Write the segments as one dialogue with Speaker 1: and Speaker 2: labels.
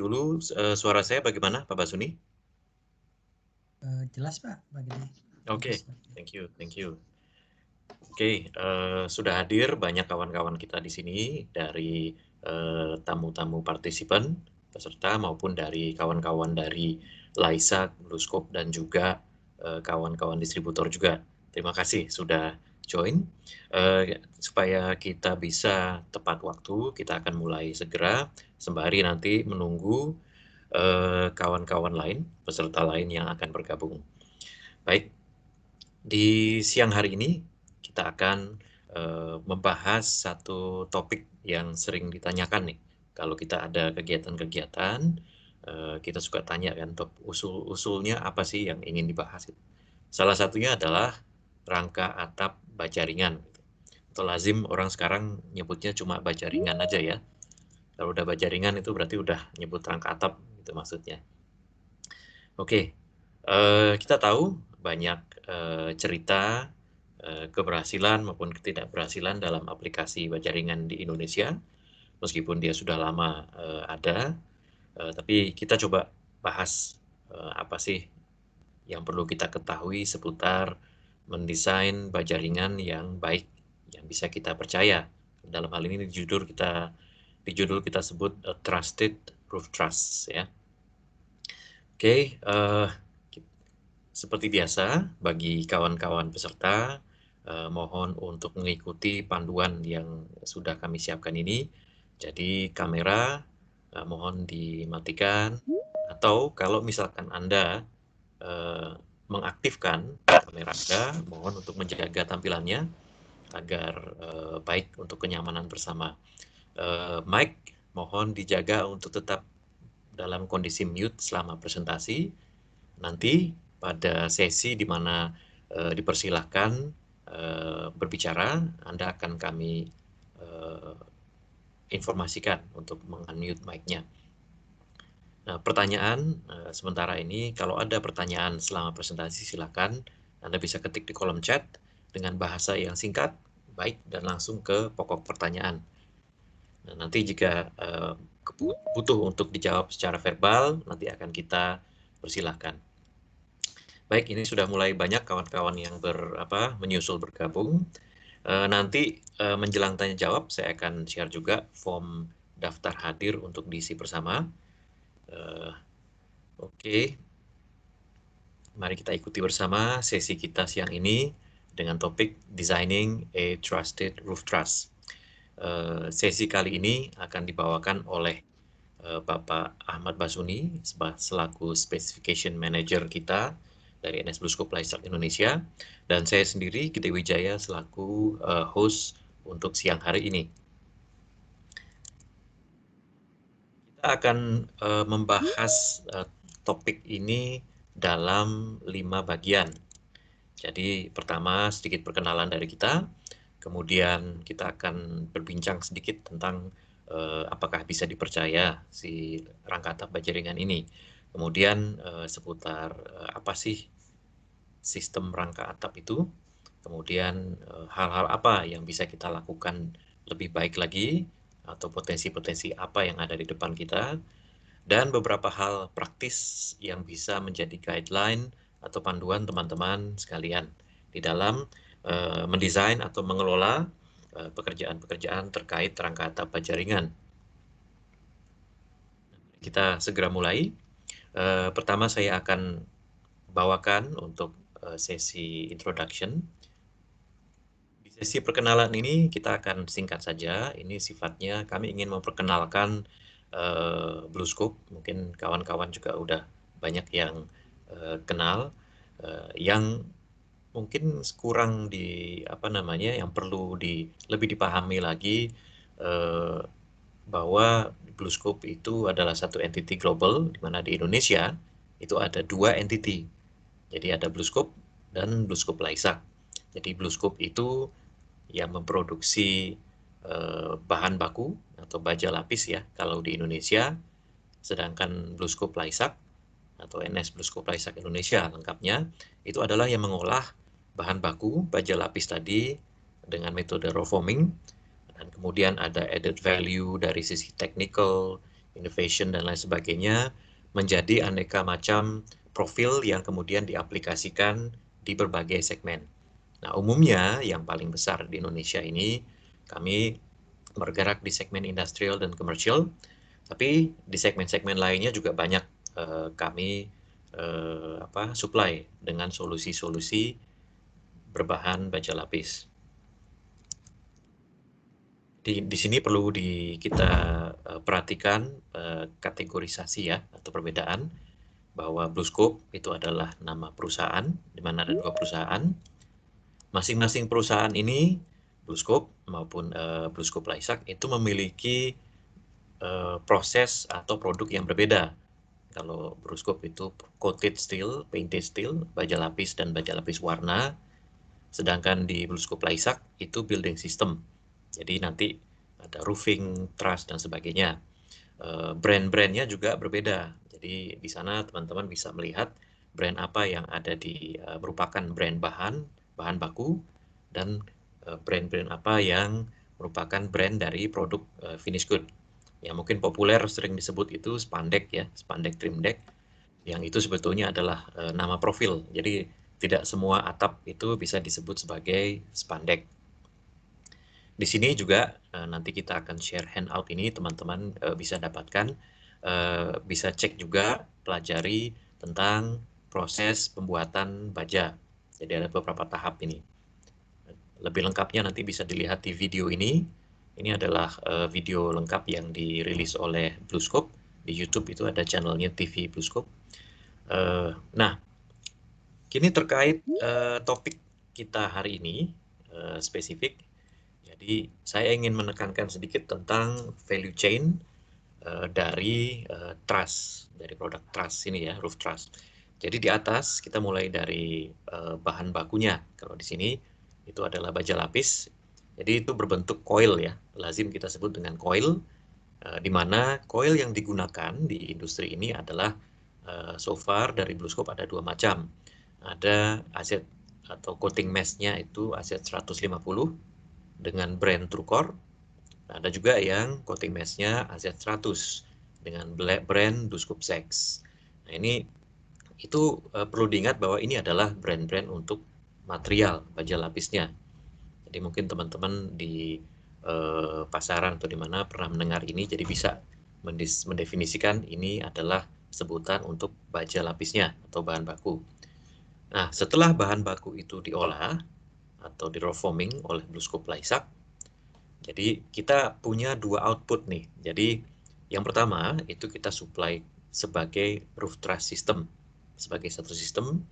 Speaker 1: dulu suara saya bagaimana, Pak Basuni?
Speaker 2: Jelas Pak, Pak Gede.
Speaker 1: Oke,
Speaker 2: Jelas, Pak.
Speaker 1: thank you, thank you. Oke, sudah hadir banyak kawan-kawan kita di sini dari tamu-tamu partisipan, peserta maupun dari kawan-kawan dari Laisak, Bluescope, dan juga kawan-kawan distributor juga. Terima kasih sudah join. Supaya kita bisa tepat waktu, kita akan mulai segera sembari nanti menunggu kawan-kawan lain, peserta lain yang akan bergabung. Baik, di siang hari ini kita akan membahas satu topik yang sering ditanyakan nih. Kalau kita ada kegiatan-kegiatan, kita suka tanya kan, usul-usulnya apa sih yang ingin dibahas. Salah satunya adalah rangka atap baja ringan. Atau lazim orang sekarang nyebutnya cuma baja ringan aja ya. Kalau udah baja ringan itu berarti udah nyebut rangka atap, gitu maksudnya. Oke, kita tahu banyak cerita keberhasilan maupun ketidakberhasilan dalam aplikasi baja ringan di Indonesia, meskipun dia sudah lama ada, tapi kita coba bahas apa sih yang perlu kita ketahui seputar mendesain baja ringan yang baik, yang bisa kita percaya. Dalam hal ini di judul kita sebut Trusted Roof Truss ya. Oke, seperti biasa, bagi kawan-kawan peserta, mohon untuk mengikuti panduan yang sudah kami siapkan ini. Jadi kamera mohon dimatikan, atau kalau misalkan Anda mengaktifkan kamera Anda, mohon untuk menjaga tampilannya agar baik untuk kenyamanan bersama. Mic mohon dijaga untuk tetap dalam kondisi mute selama presentasi. Nanti pada sesi di mana dipersilahkan berbicara, Anda akan kami informasikan untuk meng-unmute mic-nya. Nah, pertanyaan sementara ini, kalau ada pertanyaan selama presentasi, silakan Anda bisa ketik di kolom chat dengan bahasa yang singkat, baik, dan langsung ke pokok pertanyaan. Nah, nanti jika butuh untuk dijawab secara verbal, nanti akan kita persilahkan. Baik, ini sudah mulai banyak kawan-kawan yang menyusul bergabung. Nanti menjelang tanya jawab, saya akan share juga form daftar hadir untuk diisi bersama. Oke, mari kita ikuti bersama sesi kita siang ini dengan topik Designing a Trusted Roof Truss. Sesi kali ini akan dibawakan oleh Bapak Ahmad Basuni selaku Specification Manager kita dari NS Bluescope Laisak Indonesia, dan saya sendiri Gede Wijaya selaku host untuk siang hari ini. Kita akan membahas topik ini dalam 5 bagian. Jadi pertama sedikit perkenalan dari kita, kemudian kita akan berbincang sedikit tentang apakah bisa dipercaya si rangka atap baja ringan ini. Kemudian seputar apa sih sistem rangka atap itu, kemudian hal-hal apa yang bisa kita lakukan lebih baik lagi, atau potensi-potensi apa yang ada di depan kita, dan beberapa hal praktis yang bisa menjadi guideline atau panduan teman-teman sekalian di dalam mendesain atau mengelola pekerjaan-pekerjaan terkait rangka atap baja ringan. Kita segera mulai. Pertama saya akan bawakan untuk sesi introduction. Di sesi perkenalan ini kita akan singkat saja. Ini sifatnya kami ingin memperkenalkan Bluescope. Mungkin kawan-kawan juga udah banyak yang kenal, yang mungkin kurang yang perlu lebih dipahami lagi, bahwa Bluescope itu adalah satu entity global, di mana di Indonesia itu ada 2 entity. Jadi ada Bluescope dan Bluescope Laisak. Jadi Bluescope itu yang memproduksi bahan baku atau baja lapis ya kalau di Indonesia, sedangkan Bluescope Laisak atau NS Bluescope Laisak Indonesia lengkapnya itu adalah yang mengolah bahan baku baja lapis tadi dengan metode raw foaming, dan kemudian ada added value dari sisi technical, innovation dan lain sebagainya, menjadi aneka macam profil yang kemudian diaplikasikan di berbagai segmen. Nah, umumnya yang paling besar di Indonesia ini kami bergerak di segmen industrial dan commercial, tapi di segmen-segmen lainnya juga banyak kami supply dengan solusi-solusi berbahan baja lapis. Di sini perlu kita perhatikan kategorisasi ya atau perbedaan bahwa BlueScope itu adalah nama perusahaan, di mana ada 2 perusahaan. Masing-masing perusahaan ini, BlueScope maupun BlueScope Laisak, itu memiliki proses atau produk yang berbeda. Kalau BlueScope itu coated steel, painted steel, baja lapis dan baja lapis warna. Sedangkan di BlueScope Laisak itu building system. Jadi nanti ada roofing, truss dan sebagainya. Brand-brandnya juga berbeda. Jadi di sana teman-teman bisa melihat brand apa yang ada merupakan brand bahan baku, dan brand-brand apa yang merupakan brand dari produk finish good. Yang mungkin populer sering disebut itu spandek ya, spandek trim deck, yang itu sebetulnya adalah nama profil. Jadi tidak semua atap itu bisa disebut sebagai spandek. Di sini juga nanti kita akan share handout ini, teman-teman bisa dapatkan, bisa cek juga, pelajari tentang proses pembuatan baja. Jadi ada beberapa tahap ini. Lebih lengkapnya nanti bisa dilihat di video ini. Ini adalah video lengkap yang dirilis oleh BlueScope. Di YouTube itu ada channelnya TV BlueScope. Nah, kini terkait topik kita hari ini spesifik. Jadi saya ingin menekankan sedikit tentang value chain dari truss, dari produk truss ini ya, roof truss. Jadi di atas kita mulai dari bahan bakunya. Kalau di sini itu adalah baja lapis. Jadi itu berbentuk coil ya, lazim kita sebut dengan coil, di mana coil yang digunakan di industri ini adalah so far dari BlueScope ada 2 macam. Ada aset atau coating mesh-nya itu aset 150 dengan brand Trucor. Ada juga yang coating mesh-nya AZ100 dengan brand BlueScope Sex. Nah, itu perlu diingat bahwa ini adalah brand-brand untuk material baja lapisnya. Jadi mungkin teman-teman di pasaran atau di mana pernah mendengar ini, jadi bisa mendefinisikan ini adalah sebutan untuk baja lapisnya atau bahan baku. Nah, setelah bahan baku itu diolah atau di raw foaming oleh BlueScope Laisak, jadi kita punya 2 output nih. Jadi yang pertama itu kita supply sebagai roof truss system, sebagai satu sistem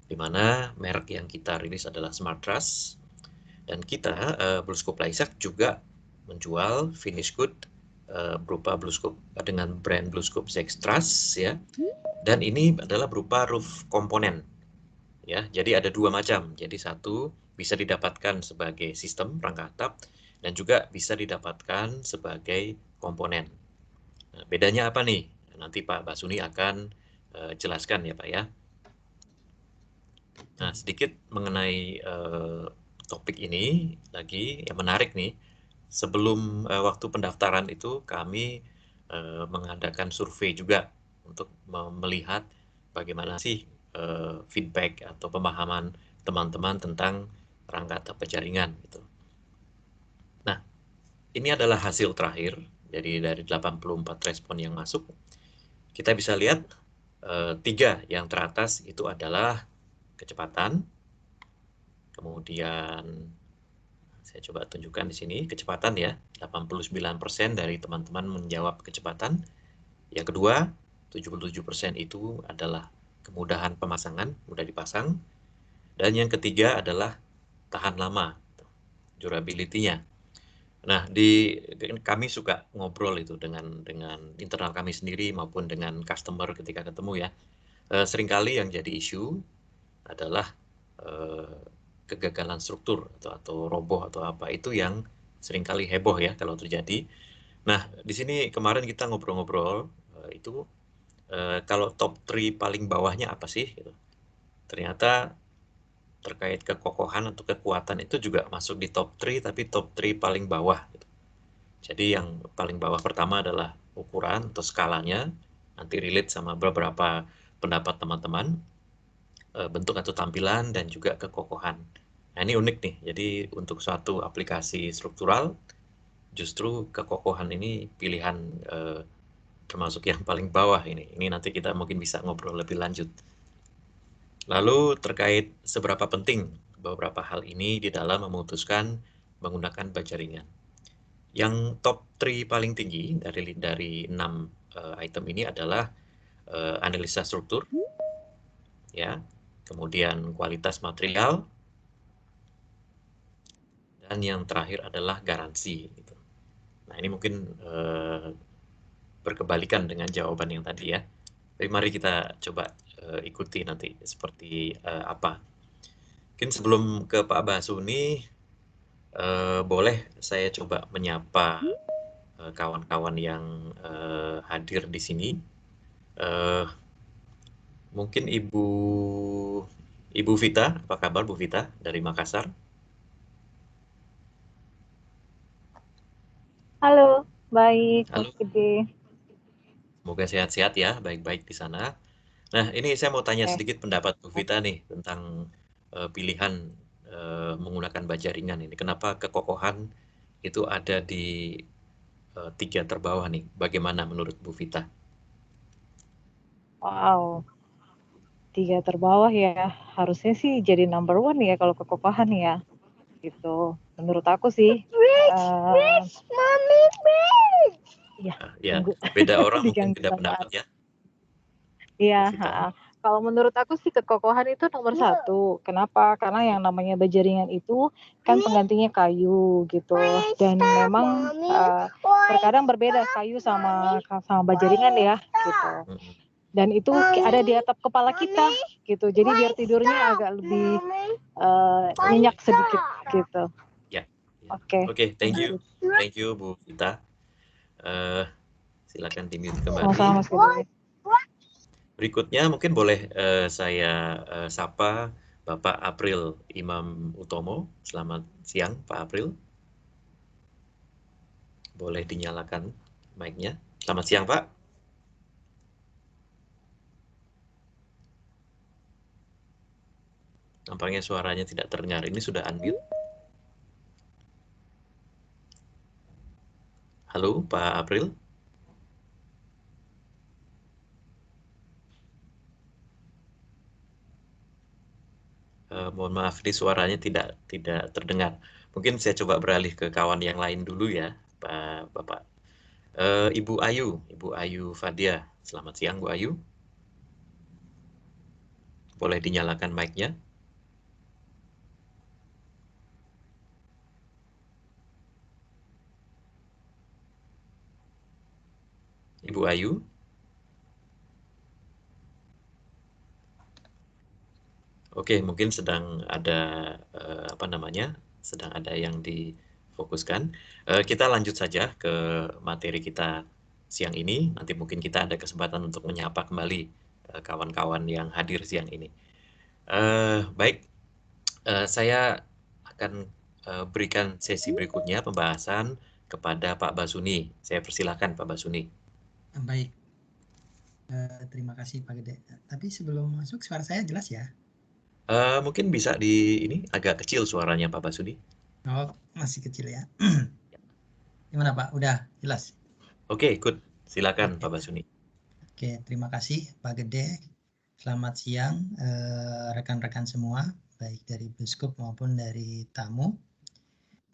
Speaker 1: di mana merek yang kita rilis adalah Smart Truss, dan kita BlueScope Laisak juga menjual finish good berupa BlueScope dengan brand BlueScope Zex Truss ya. Dan ini adalah berupa roof komponen ya. Jadi ada 2 macam. Jadi satu bisa didapatkan sebagai sistem rangka atap dan juga bisa didapatkan sebagai komponen. Nah, bedanya apa nih? Nanti Pak Basuni akan jelaskan ya Pak ya. Nah, sedikit mengenai topik ini lagi yang menarik nih. Sebelum waktu pendaftaran itu kami mengadakan survei juga untuk melihat bagaimana sih feedback atau pemahaman teman-teman tentang rangka atap penjaringan gitu. Nah, ini adalah hasil terakhir. Jadi dari 84 respon yang masuk, kita bisa lihat 3 yang teratas itu adalah kecepatan. Kemudian saya coba tunjukkan di sini kecepatan ya, 89% dari teman-teman menjawab kecepatan. Yang kedua, 77% itu adalah kemudahan pemasangan, mudah dipasang. Dan yang ketiga adalah tahan lama, durability-nya. Nah, kami suka ngobrol itu dengan internal kami sendiri maupun dengan customer ketika ketemu ya. Seringkali yang jadi isu adalah kegagalan struktur atau roboh atau apa, itu yang seringkali heboh ya kalau terjadi. Nah, di sini kemarin kita ngobrol-ngobrol itu kalau top 3 paling bawahnya apa sih gitu. Ternyata terkait kekokohan atau kekuatan itu juga masuk di top 3, tapi top 3 paling bawah gitu. Jadi yang paling bawah pertama adalah ukuran atau skalanya, nanti relate sama beberapa pendapat teman-teman, bentuk atau tampilan dan juga kekokohan. Nah, ini unik nih. Jadi untuk suatu aplikasi struktural, justru kekokohan ini pilihan termasuk yang paling bawah ini. Ini nanti kita mungkin bisa ngobrol lebih lanjut. Lalu terkait seberapa penting beberapa hal ini di dalam memutuskan menggunakan baja ringan. Yang top 3 paling tinggi dari 6 item ini adalah analisa struktur, ya, kemudian kualitas material, dan yang terakhir adalah garansi. Gitu. Nah, ini mungkin berkebalikan dengan jawaban yang tadi ya. Tapi mari kita coba ikuti nanti seperti apa. Mungkin sebelum ke Pak Basuni, boleh saya coba menyapa kawan-kawan yang hadir di sini. Mungkin Ibu Vita, apa kabar Bu Vita dari Makassar?
Speaker 2: Halo, baik,
Speaker 1: Halo,
Speaker 2: Mas Gede.
Speaker 1: semoga sehat-sehat ya, baik-baik di sana. Nah, ini saya mau tanya
Speaker 2: Eh,
Speaker 1: sedikit pendapat Bu Vita nih tentang pilihan menggunakan baja ringan ini. Kenapa kekokohan itu ada di 3 terbawah nih? Bagaimana menurut Bu Vita?
Speaker 2: wow, 3 terbawah ya. Harusnya sih jadi number one ya kalau kekokohan ya. Gitu. Menurut aku sih. Ya,
Speaker 1: Ya,
Speaker 2: tunggu.
Speaker 1: beda orang mungkin
Speaker 2: Diganggu
Speaker 1: beda
Speaker 2: sama
Speaker 1: pendapat ya, Bu
Speaker 2: Iya,
Speaker 1: Vita.
Speaker 2: kalau menurut aku sih kekokohan itu nomor satu. Kenapa? Karena yang namanya baja ringan itu kan penggantinya kayu gitu. Dan memang terkadang berbeda kayu sama baja ringan ya gitu.
Speaker 1: Mm-mm.
Speaker 2: Dan itu ada di atap kepala kita gitu. Jadi biar tidurnya agak lebih nyenyak sedikit gitu.
Speaker 1: Ya, ya.
Speaker 2: Oke,
Speaker 1: Oke,
Speaker 2: lanjut.
Speaker 1: thank you Bu Vita. Eh, silakan di-mute
Speaker 2: Sama-sama
Speaker 1: kembali.
Speaker 2: Mas Gede.
Speaker 1: Berikutnya mungkin boleh saya sapa Bapak April Imam Utomo. Selamat siang Pak April. Boleh dinyalakan mic-nya. Selamat siang Pak. Nampaknya suaranya tidak terdengar. Ini sudah unmute. Halo Pak April. Mohon maaf, ini suaranya tidak terdengar. Mungkin saya coba beralih ke kawan yang lain dulu ya, Pak Bapak. Ibu Ayu Fadia. Selamat siang Bu Ayu. Boleh dinyalakan mic-nya. Ibu Ayu. Oke, mungkin sedang ada apa namanya? Sedang ada yang difokuskan. Kita lanjut saja ke materi kita siang ini. Nanti mungkin kita ada kesempatan untuk menyapa kembali kawan-kawan yang hadir siang ini. Baik, saya akan berikan sesi berikutnya pembahasan kepada Pak Basuni. Saya persilahkan Pak Basuni.
Speaker 3: Baik, terima kasih Pak Gede. Tapi sebelum masuk suara saya jelas ya?
Speaker 1: Mungkin bisa ini agak kecil suaranya Pak Basuni.
Speaker 3: Oh, masih kecil ya. Gimana Pak? Udah jelas?
Speaker 1: Oke, good. Silakan
Speaker 3: Oke,
Speaker 1: Pak Basuni.
Speaker 3: oke, terima kasih Pak Gede. Selamat siang rekan-rekan semua, baik dari Biskup maupun dari tamu.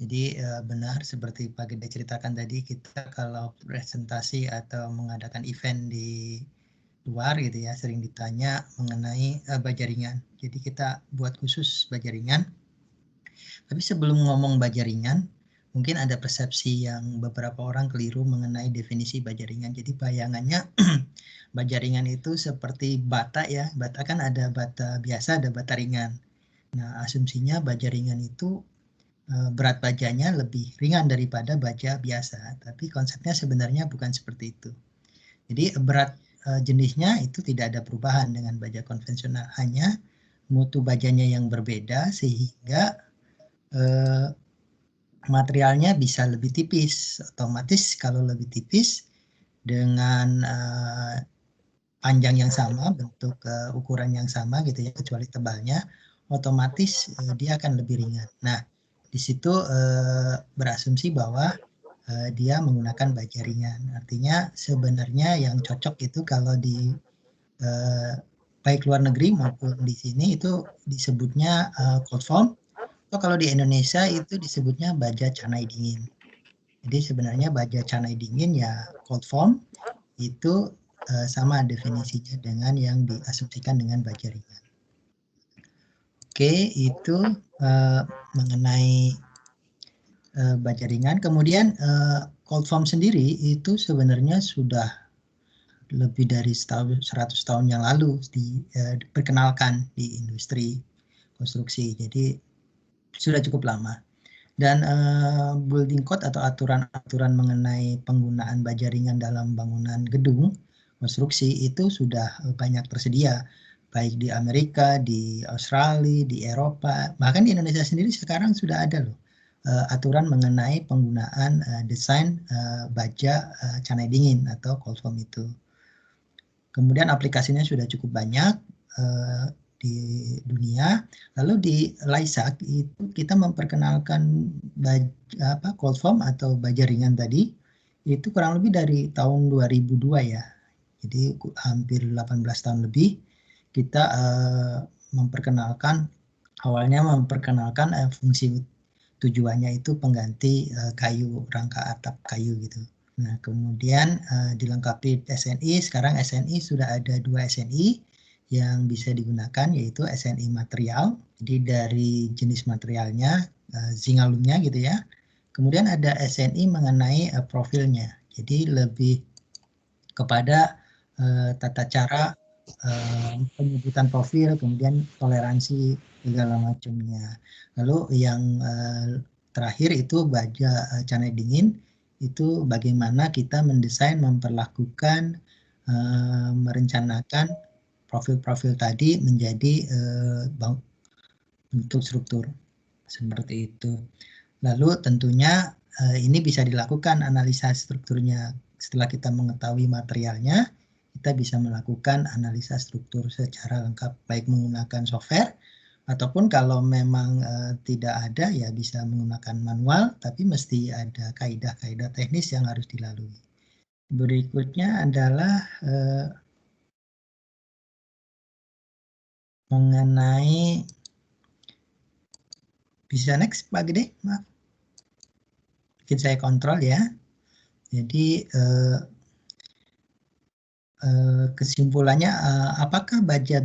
Speaker 3: Jadi benar seperti Pak Gede ceritakan tadi, kita kalau presentasi atau mengadakan event di luar gitu ya, sering ditanya mengenai baja ringan. Jadi kita buat khusus baja ringan. Tapi sebelum ngomong baja ringan, mungkin ada persepsi yang beberapa orang keliru mengenai definisi baja ringan. Jadi bayangannya baja ringan itu seperti bata ya. Bata kan ada bata biasa, ada bata ringan. Nah, asumsinya baja ringan itu berat bajanya lebih ringan daripada baja biasa. Tapi konsepnya sebenarnya bukan seperti itu. Jadi berat jenisnya itu tidak ada perubahan dengan baja konvensional. Hanya mutu bajanya yang berbeda sehingga materialnya bisa lebih tipis. Otomatis kalau lebih tipis dengan panjang yang sama, bentuk ukuran yang sama gitu ya, kecuali tebalnya, otomatis dia akan lebih ringan. Nah, di situ berasumsi bahwa dia menggunakan baja ringan. Artinya sebenarnya yang cocok itu kalau di baik luar negeri maupun di sini itu disebutnya cold foam, atau kalau di Indonesia itu disebutnya baja canai dingin. Jadi sebenarnya baja canai dingin ya cold foam itu sama definisinya dengan yang diasumsikan dengan baja ringan. Oke, itu mengenai baja ringan. Kemudian cold foam sendiri itu sebenarnya sudah lebih dari 100 tahun yang lalu diperkenalkan di industri konstruksi. Jadi sudah cukup lama. Dan building code atau aturan-aturan mengenai penggunaan baja ringan dalam bangunan gedung konstruksi itu sudah banyak tersedia, baik di Amerika, di Australia, di Eropa, bahkan di Indonesia sendiri sekarang sudah ada loh aturan mengenai penggunaan desain baja canai dingin atau cold foam itu. Kemudian aplikasinya sudah cukup banyak di dunia. Lalu di LISAC itu kita memperkenalkan cold foam atau baja ringan tadi itu kurang lebih dari tahun 2002 ya. Jadi hampir 18 tahun lebih kita awalnya memperkenalkan fungsi tujuannya itu pengganti kayu, rangka atap kayu gitu. Nah, kemudian dilengkapi SNI, sekarang SNI sudah ada 2 SNI yang bisa digunakan, yaitu SNI material, jadi dari jenis materialnya, zinc alumnya gitu ya. Kemudian ada SNI mengenai profilnya, jadi lebih kepada tata cara penyebutan profil, kemudian toleransi segala macamnya. Lalu yang terakhir itu baja canai dingin, itu bagaimana kita mendesain, memperlakukan, merencanakan profil-profil tadi menjadi bentuk struktur seperti itu. Lalu tentunya ini bisa dilakukan analisa strukturnya. Setelah kita mengetahui materialnya, kita bisa melakukan analisa struktur secara lengkap, baik menggunakan software, ataupun kalau memang tidak ada ya bisa menggunakan manual, tapi mesti ada kaidah-kaidah teknis yang harus dilalui. Berikutnya adalah mengenai, bisa next Pak Gede, maaf. Mungkin saya kontrol ya. Jadi kesimpulannya, apakah baja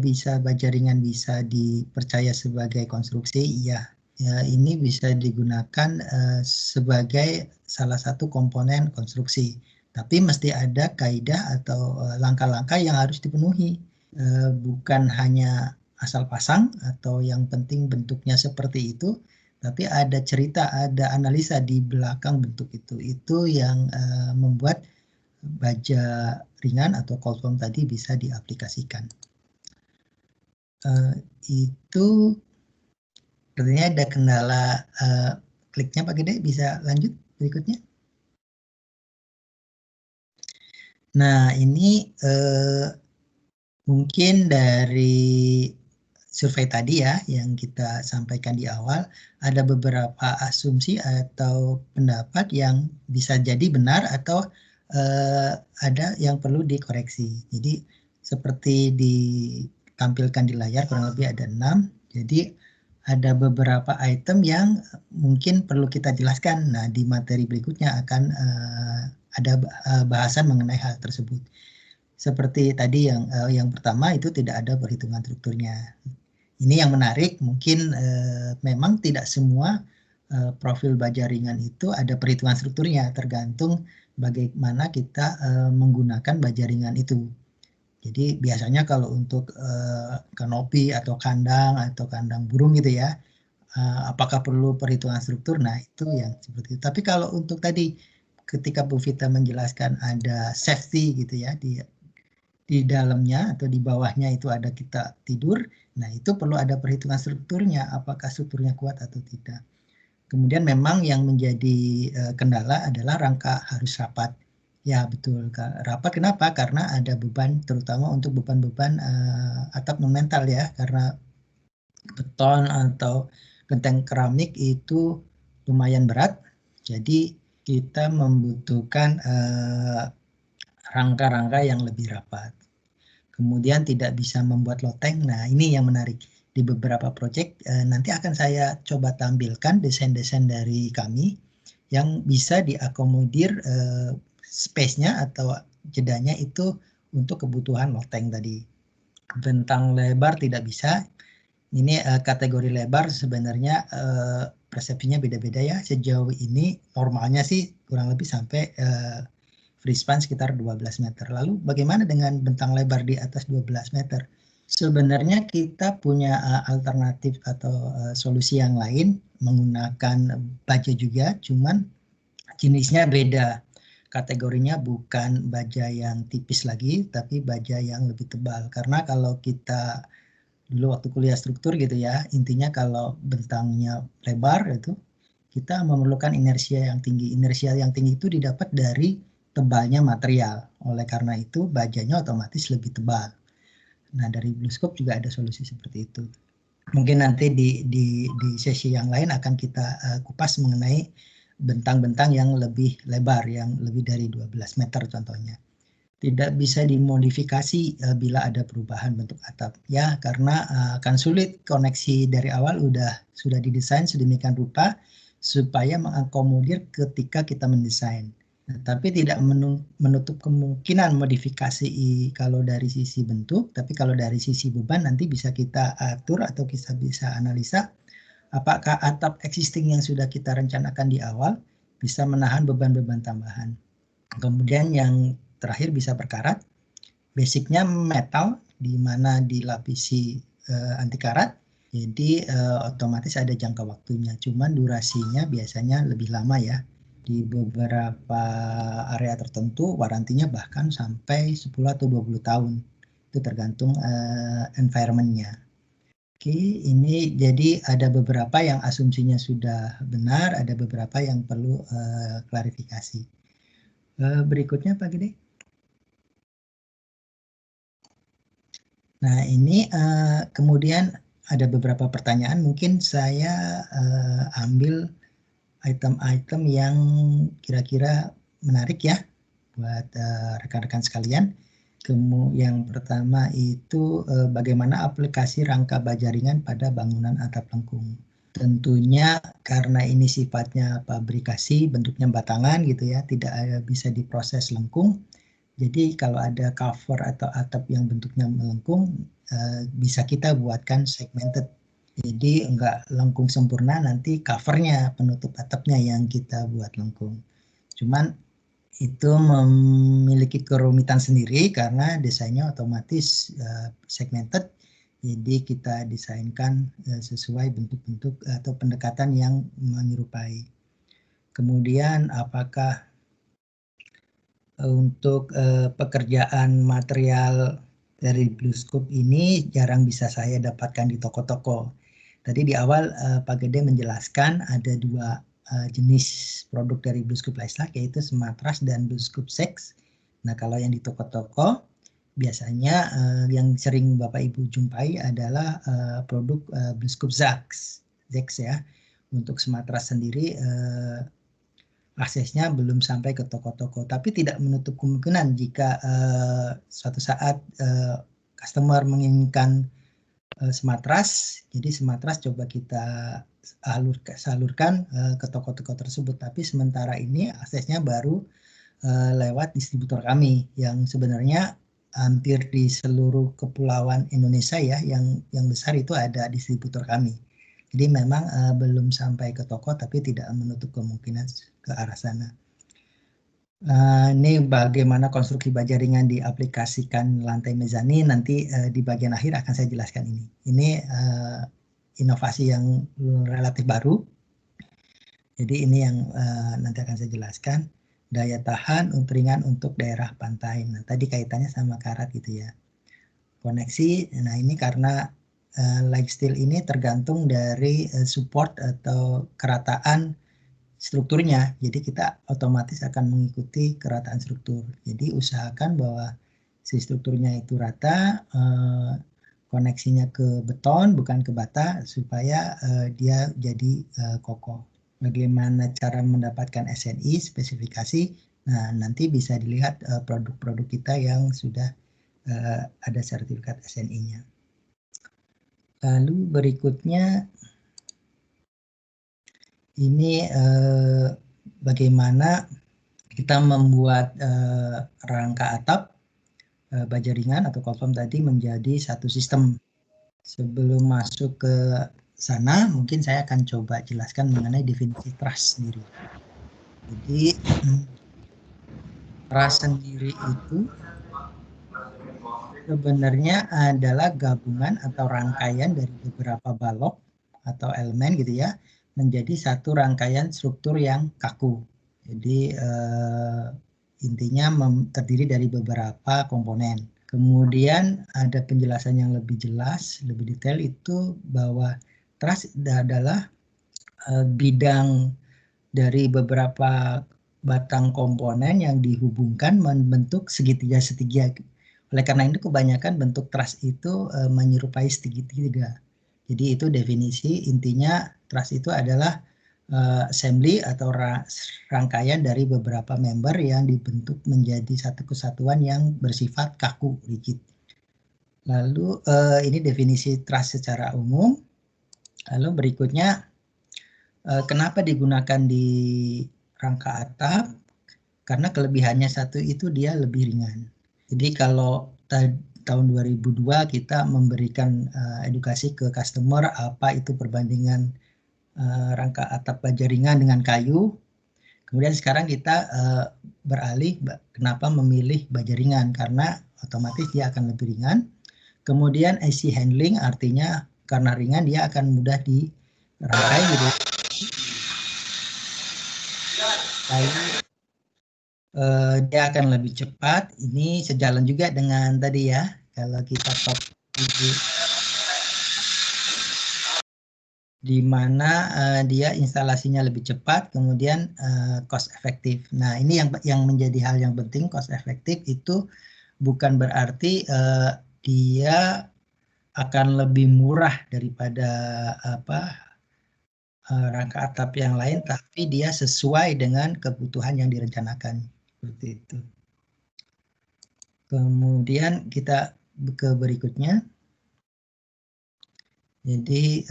Speaker 3: ringan bisa dipercaya sebagai konstruksi? Iya, ya, ini bisa digunakan sebagai salah satu komponen konstruksi. Tapi mesti ada kaidah atau langkah-langkah yang harus dipenuhi. Bukan hanya asal pasang atau yang penting bentuknya seperti itu, tapi ada cerita, ada analisa di belakang bentuk itu. Itu yang membuat baja ringan atau cold foam tadi bisa diaplikasikan. Itu sebenarnya ada kendala kliknya Pak Gede, bisa lanjut berikutnya. Nah, ini mungkin dari survei tadi ya yang kita sampaikan di awal, ada beberapa asumsi atau pendapat yang bisa jadi benar atau ada yang perlu dikoreksi. Jadi seperti ditampilkan di layar kurang lebih ada 6. Jadi ada beberapa item yang mungkin perlu kita jelaskan. Nah, di materi berikutnya akan ada bahasan mengenai hal tersebut. Seperti tadi yang pertama itu tidak ada perhitungan strukturnya. Ini yang menarik, mungkin memang tidak semua profil baja ringan itu ada perhitungan strukturnya, tergantung bagaimana kita menggunakan baja ringan itu. Jadi biasanya kalau untuk kanopi atau kandang burung gitu ya, apakah perlu perhitungan struktur? Nah, itu yang seperti itu. Tapi kalau untuk tadi ketika Bu Vita menjelaskan ada safety gitu ya di dalamnya atau di bawahnya itu ada kita tidur, nah itu perlu ada perhitungan strukturnya, apakah strukturnya kuat atau tidak. Kemudian memang yang menjadi kendala adalah rangka harus rapat. Ya betul, rapat. Kenapa? Karena ada beban, terutama untuk beban-beban atap non-metal ya, karena beton atau genteng keramik itu lumayan berat, jadi kita membutuhkan rangka-rangka yang lebih rapat. Kemudian tidak bisa membuat loteng. Nah, ini yang menarik. Di beberapa proyek nanti akan saya coba tampilkan desain-desain dari kami yang bisa diakomodir space-nya atau jedanya itu untuk kebutuhan loteng tadi. Bentang lebar tidak bisa. Ini kategori lebar sebenarnya persepsinya beda-beda ya. Sejauh ini normalnya sih kurang lebih sampai free span sekitar 12 meter. Lalu bagaimana dengan bentang lebar di atas 12 meter? Sebenarnya kita punya alternatif atau solusi yang lain menggunakan baja juga, cuman jenisnya beda. Kategorinya bukan baja yang tipis lagi, tapi baja yang lebih tebal. Karena kalau kita dulu waktu kuliah struktur gitu ya, intinya kalau bentangnya lebar itu kita memerlukan inersia yang tinggi. Inersia yang tinggi itu didapat dari tebalnya material. Oleh karena itu bajanya otomatis lebih tebal. Nah, dari BlueScope juga ada solusi seperti itu. Mungkin nanti di sesi yang lain akan kita kupas mengenai bentang-bentang yang lebih lebar, yang lebih dari 12 meter contohnya. Tidak bisa dimodifikasi bila ada perubahan bentuk atap. Ya, karena akan sulit, koneksi dari awal sudah didesain sedemikian rupa supaya mengakomodir ketika kita mendesain. Nah, tapi tidak menutup kemungkinan modifikasi kalau dari sisi bentuk, tapi kalau dari sisi beban nanti bisa kita atur atau kita bisa analisa apakah atap existing yang sudah kita rencanakan di awal bisa menahan beban-beban tambahan. Kemudian yang terakhir bisa berkarat. Basicnya metal, di mana dilapisi anti karat, jadi otomatis ada jangka waktunya. Cuman durasinya biasanya lebih lama ya. Di beberapa area tertentu warantinya bahkan sampai 10 atau 20 tahun. Itu tergantung environment-nya. Oke, ini jadi ada beberapa yang asumsinya sudah benar, ada beberapa yang perlu klarifikasi. Berikutnya Pak Gede. Nah, ini kemudian ada beberapa pertanyaan, mungkin saya ambil item-item yang kira-kira menarik ya buat rekan-rekan sekalian. Yang pertama itu bagaimana aplikasi rangka baja ringan pada bangunan atap lengkung. Tentunya karena ini sifatnya pabrikasi, bentuknya batangan gitu ya, tidak bisa diproses lengkung. Jadi kalau ada cover atau atap yang bentuknya melengkung, bisa kita buatkan segmented. Jadi enggak lengkung sempurna, nanti covernya, penutup atapnya yang kita buat lengkung. Cuman itu memiliki kerumitan sendiri karena desainnya otomatis segmented. Jadi kita desainkan sesuai bentuk-bentuk atau pendekatan yang menyerupai. Kemudian apakah untuk pekerjaan material dari BlueScope ini jarang bisa saya dapatkan di toko-toko. Tadi di awal Pak Gede menjelaskan ada dua jenis produk dari BlueScope Laislak, yaitu Smatras dan BlueScope Sex. Nah, kalau yang di toko-toko biasanya yang sering Bapak Ibu jumpai adalah produk BlueScope Zax ya. Untuk Smatras sendiri aksesnya belum sampai ke toko-toko, tapi tidak menutup kemungkinan jika suatu saat customer menginginkan Smatras, jadi Smatras coba kita salurkan ke toko-toko tersebut, tapi sementara ini aksesnya baru lewat distributor kami yang sebenarnya hampir di seluruh kepulauan Indonesia ya, yang besar itu ada distributor kami. Jadi memang belum sampai ke toko, tapi tidak menutup kemungkinan ke arah sana. Ini bagaimana konstruksi baja ringan diaplikasikan lantai mezanin, nanti di bagian akhir akan saya jelaskan ini. Ini inovasi yang relatif baru. Jadi ini yang nanti akan saya jelaskan. Daya tahan ringan untuk daerah pantai. Nah, tadi kaitannya sama karat gitu ya. Koneksi, nah ini karena light steel ini tergantung dari support atau kerataan strukturnya. Jadi kita otomatis akan mengikuti kerataan struktur. Jadi usahakan bahwa si strukturnya itu rata, koneksinya ke beton bukan ke bata supaya dia jadi kokoh. Bagaimana cara mendapatkan SNI spesifikasi? Nah, nanti bisa dilihat produk-produk kita yang sudah ada sertifikat SNI-nya. Lalu berikutnya ini bagaimana kita membuat rangka atap baja ringan atau kolform tadi menjadi satu sistem. Sebelum masuk ke sana, mungkin saya akan coba jelaskan mengenai definisi truss sendiri. Jadi truss sendiri itu sebenarnya adalah gabungan atau rangkaian dari beberapa balok atau elemen gitu ya, menjadi satu rangkaian struktur yang kaku. Jadi intinya terdiri dari beberapa komponen. Kemudian ada penjelasan yang lebih jelas, lebih detail itu bahwa truss adalah bidang dari beberapa batang komponen yang dihubungkan membentuk segitiga-segitiga. Oleh karena itu kebanyakan bentuk truss itu menyerupai segitiga. Jadi itu definisi, intinya truss itu adalah assembly atau rangkaian dari beberapa member yang dibentuk menjadi satu kesatuan yang bersifat kaku, rigid. Lalu ini definisi truss secara umum. Lalu berikutnya kenapa digunakan di rangka atap? Karena kelebihannya satu itu dia lebih ringan. Jadi kalau tahun 2002 kita memberikan edukasi ke customer apa itu perbandingan rangka atap baja ringan dengan kayu. Kemudian sekarang kita beralih kenapa memilih baja ringan, karena otomatis dia akan lebih ringan. Kemudian easy handling artinya karena ringan dia akan mudah dirangkai gitu. Lalu dia akan lebih cepat. Ini sejalan juga dengan tadi ya, kalau kita top di mana dia instalasinya lebih cepat, kemudian cost efektif. Nah, ini yang menjadi hal yang penting. Cost efektif itu bukan berarti dia akan lebih murah daripada rangka atap yang lain, tapi dia sesuai dengan kebutuhan yang direncanakan. Seperti itu. Kemudian kita ke berikutnya. Jadi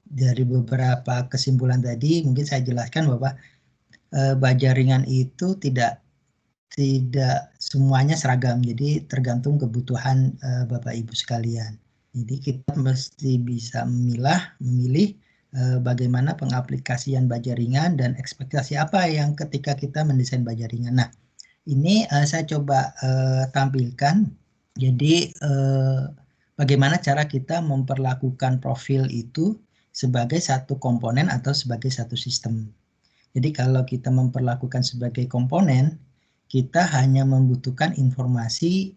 Speaker 3: dari beberapa kesimpulan tadi mungkin saya jelaskan bahwa baja ringan itu tidak semuanya seragam, jadi tergantung kebutuhan Bapak Ibu sekalian. Jadi kita mesti bisa memilih bagaimana pengaplikasian baja ringan dan ekspektasi apa yang ketika kita mendesain baja ringan. Nah, ini saya coba tampilkan. Jadi bagaimana cara kita memperlakukan profil itu sebagai satu komponen atau sebagai satu sistem. Jadi kalau kita memperlakukan sebagai komponen, kita hanya membutuhkan informasi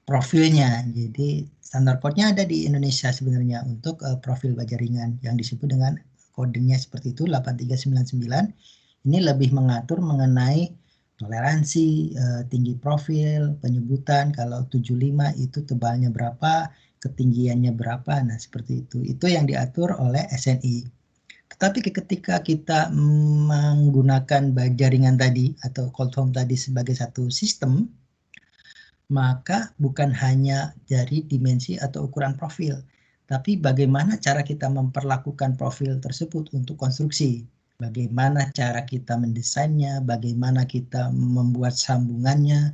Speaker 3: profilnya. Jadi standar code-nya ada di Indonesia sebenarnya untuk profil baja ringan yang disebut dengan kodenya seperti itu 8399. Ini lebih mengatur mengenai toleransi, tinggi profil, penyebutan. Kalau 75 itu tebalnya berapa, ketinggiannya berapa. Nah, seperti itu. Itu yang diatur oleh SNI. Tetapi ketika kita menggunakan baja ringan tadi atau cold form tadi sebagai satu sistem, maka bukan hanya dari dimensi atau ukuran profil, tapi bagaimana cara kita memperlakukan profil tersebut untuk konstruksi. Bagaimana cara kita mendesainnya, bagaimana kita membuat sambungannya,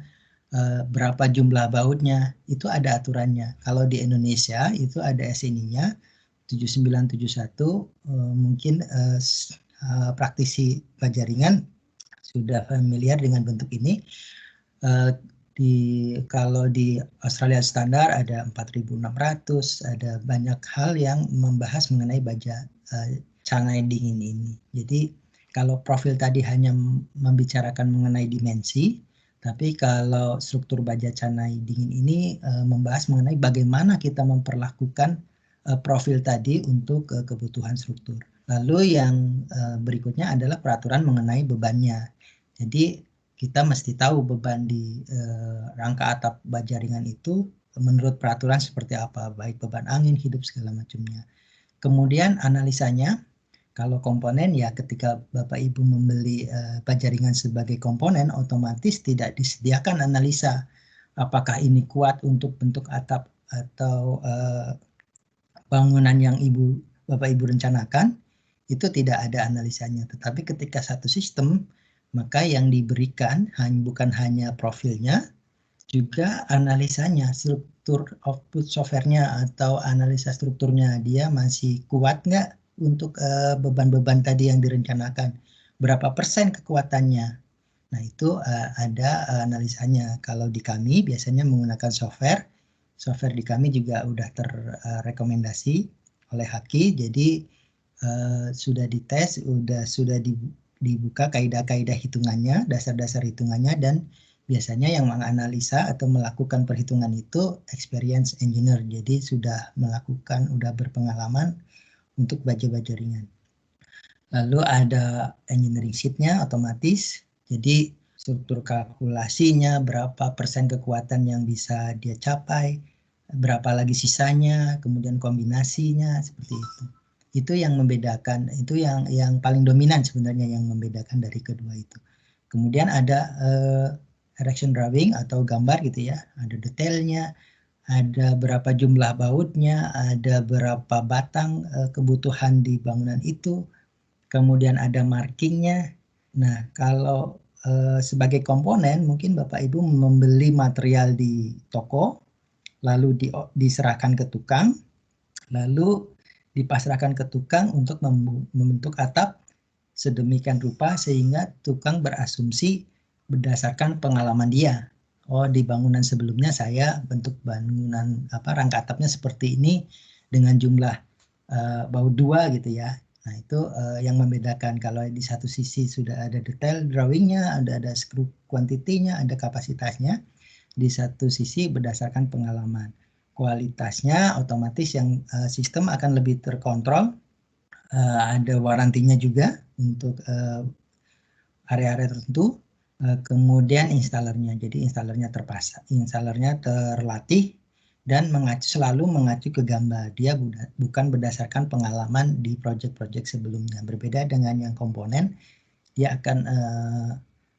Speaker 3: berapa jumlah bautnya, itu ada aturannya. Kalau di Indonesia itu ada SNI-nya 7971, mungkin praktisi baja ringan sudah familiar dengan bentuk ini. Kalau di Australia standar ada 4600, ada banyak hal yang membahas mengenai baja canai dingin ini. Jadi kalau profil tadi hanya membicarakan mengenai dimensi, tapi kalau struktur baja canai dingin ini membahas mengenai bagaimana kita memperlakukan profil tadi untuk kebutuhan struktur. Lalu yang berikutnya adalah peraturan mengenai bebannya. Jadi kita mesti tahu beban di rangka atap baja ringan itu menurut peraturan seperti apa, baik beban angin, hidup, segala macamnya. Kemudian analisanya, kalau komponen ya ketika Bapak Ibu membeli baja ringan sebagai komponen, otomatis tidak disediakan analisa apakah ini kuat untuk bentuk atap atau bangunan yang Bapak Ibu rencanakan, itu tidak ada analisanya. Tetapi ketika satu sistem, maka yang diberikan bukan hanya profilnya, juga analisanya, struktur output software-nya atau analisa strukturnya, dia masih kuat nggak untuk beban-beban tadi yang direncanakan, berapa persen kekuatannya. Nah itu ada analisanya. Kalau di kami biasanya menggunakan software di kami juga udah terrekomendasi oleh Haki, jadi sudah dites, sudah dibuka kaidah-kaidah hitungannya, dasar-dasar hitungannya, dan biasanya yang menganalisa atau melakukan perhitungan itu experience engineer, jadi sudah berpengalaman untuk baja-baja ringan. Lalu ada engineering sheet-nya otomatis, jadi struktur kalkulasinya, berapa persen kekuatan yang bisa dia capai, berapa lagi sisanya, kemudian kombinasinya, seperti itu. Itu yang membedakan, itu yang paling dominan sebenarnya yang membedakan dari kedua itu. Kemudian ada erection drawing atau gambar gitu ya, ada detailnya, ada berapa jumlah bautnya, ada berapa batang kebutuhan di bangunan itu, kemudian ada markingnya. Nah, kalau sebagai komponen, mungkin Bapak Ibu membeli material di toko, lalu diserahkan ke tukang, lalu dipasrahkan ke tukang untuk membentuk atap sedemikian rupa sehingga tukang berasumsi berdasarkan pengalaman dia. Oh, di bangunan sebelumnya saya bentuk bangunan rangka atapnya seperti ini dengan jumlah baut 2 gitu ya. Nah itu yang membedakan. Kalau di satu sisi sudah ada detail drawingnya, ada screw quantity-nya, ada kapasitasnya. Di satu sisi berdasarkan pengalaman. Kualitasnya otomatis yang sistem akan lebih terkontrol. Ada warantinya juga untuk area-area tertentu. Kemudian installernya. Jadi installernya terlatih dan selalu mengacu ke gambar. Dia bukan berdasarkan pengalaman di proyek-proyek sebelumnya. Berbeda dengan yang komponen, dia akan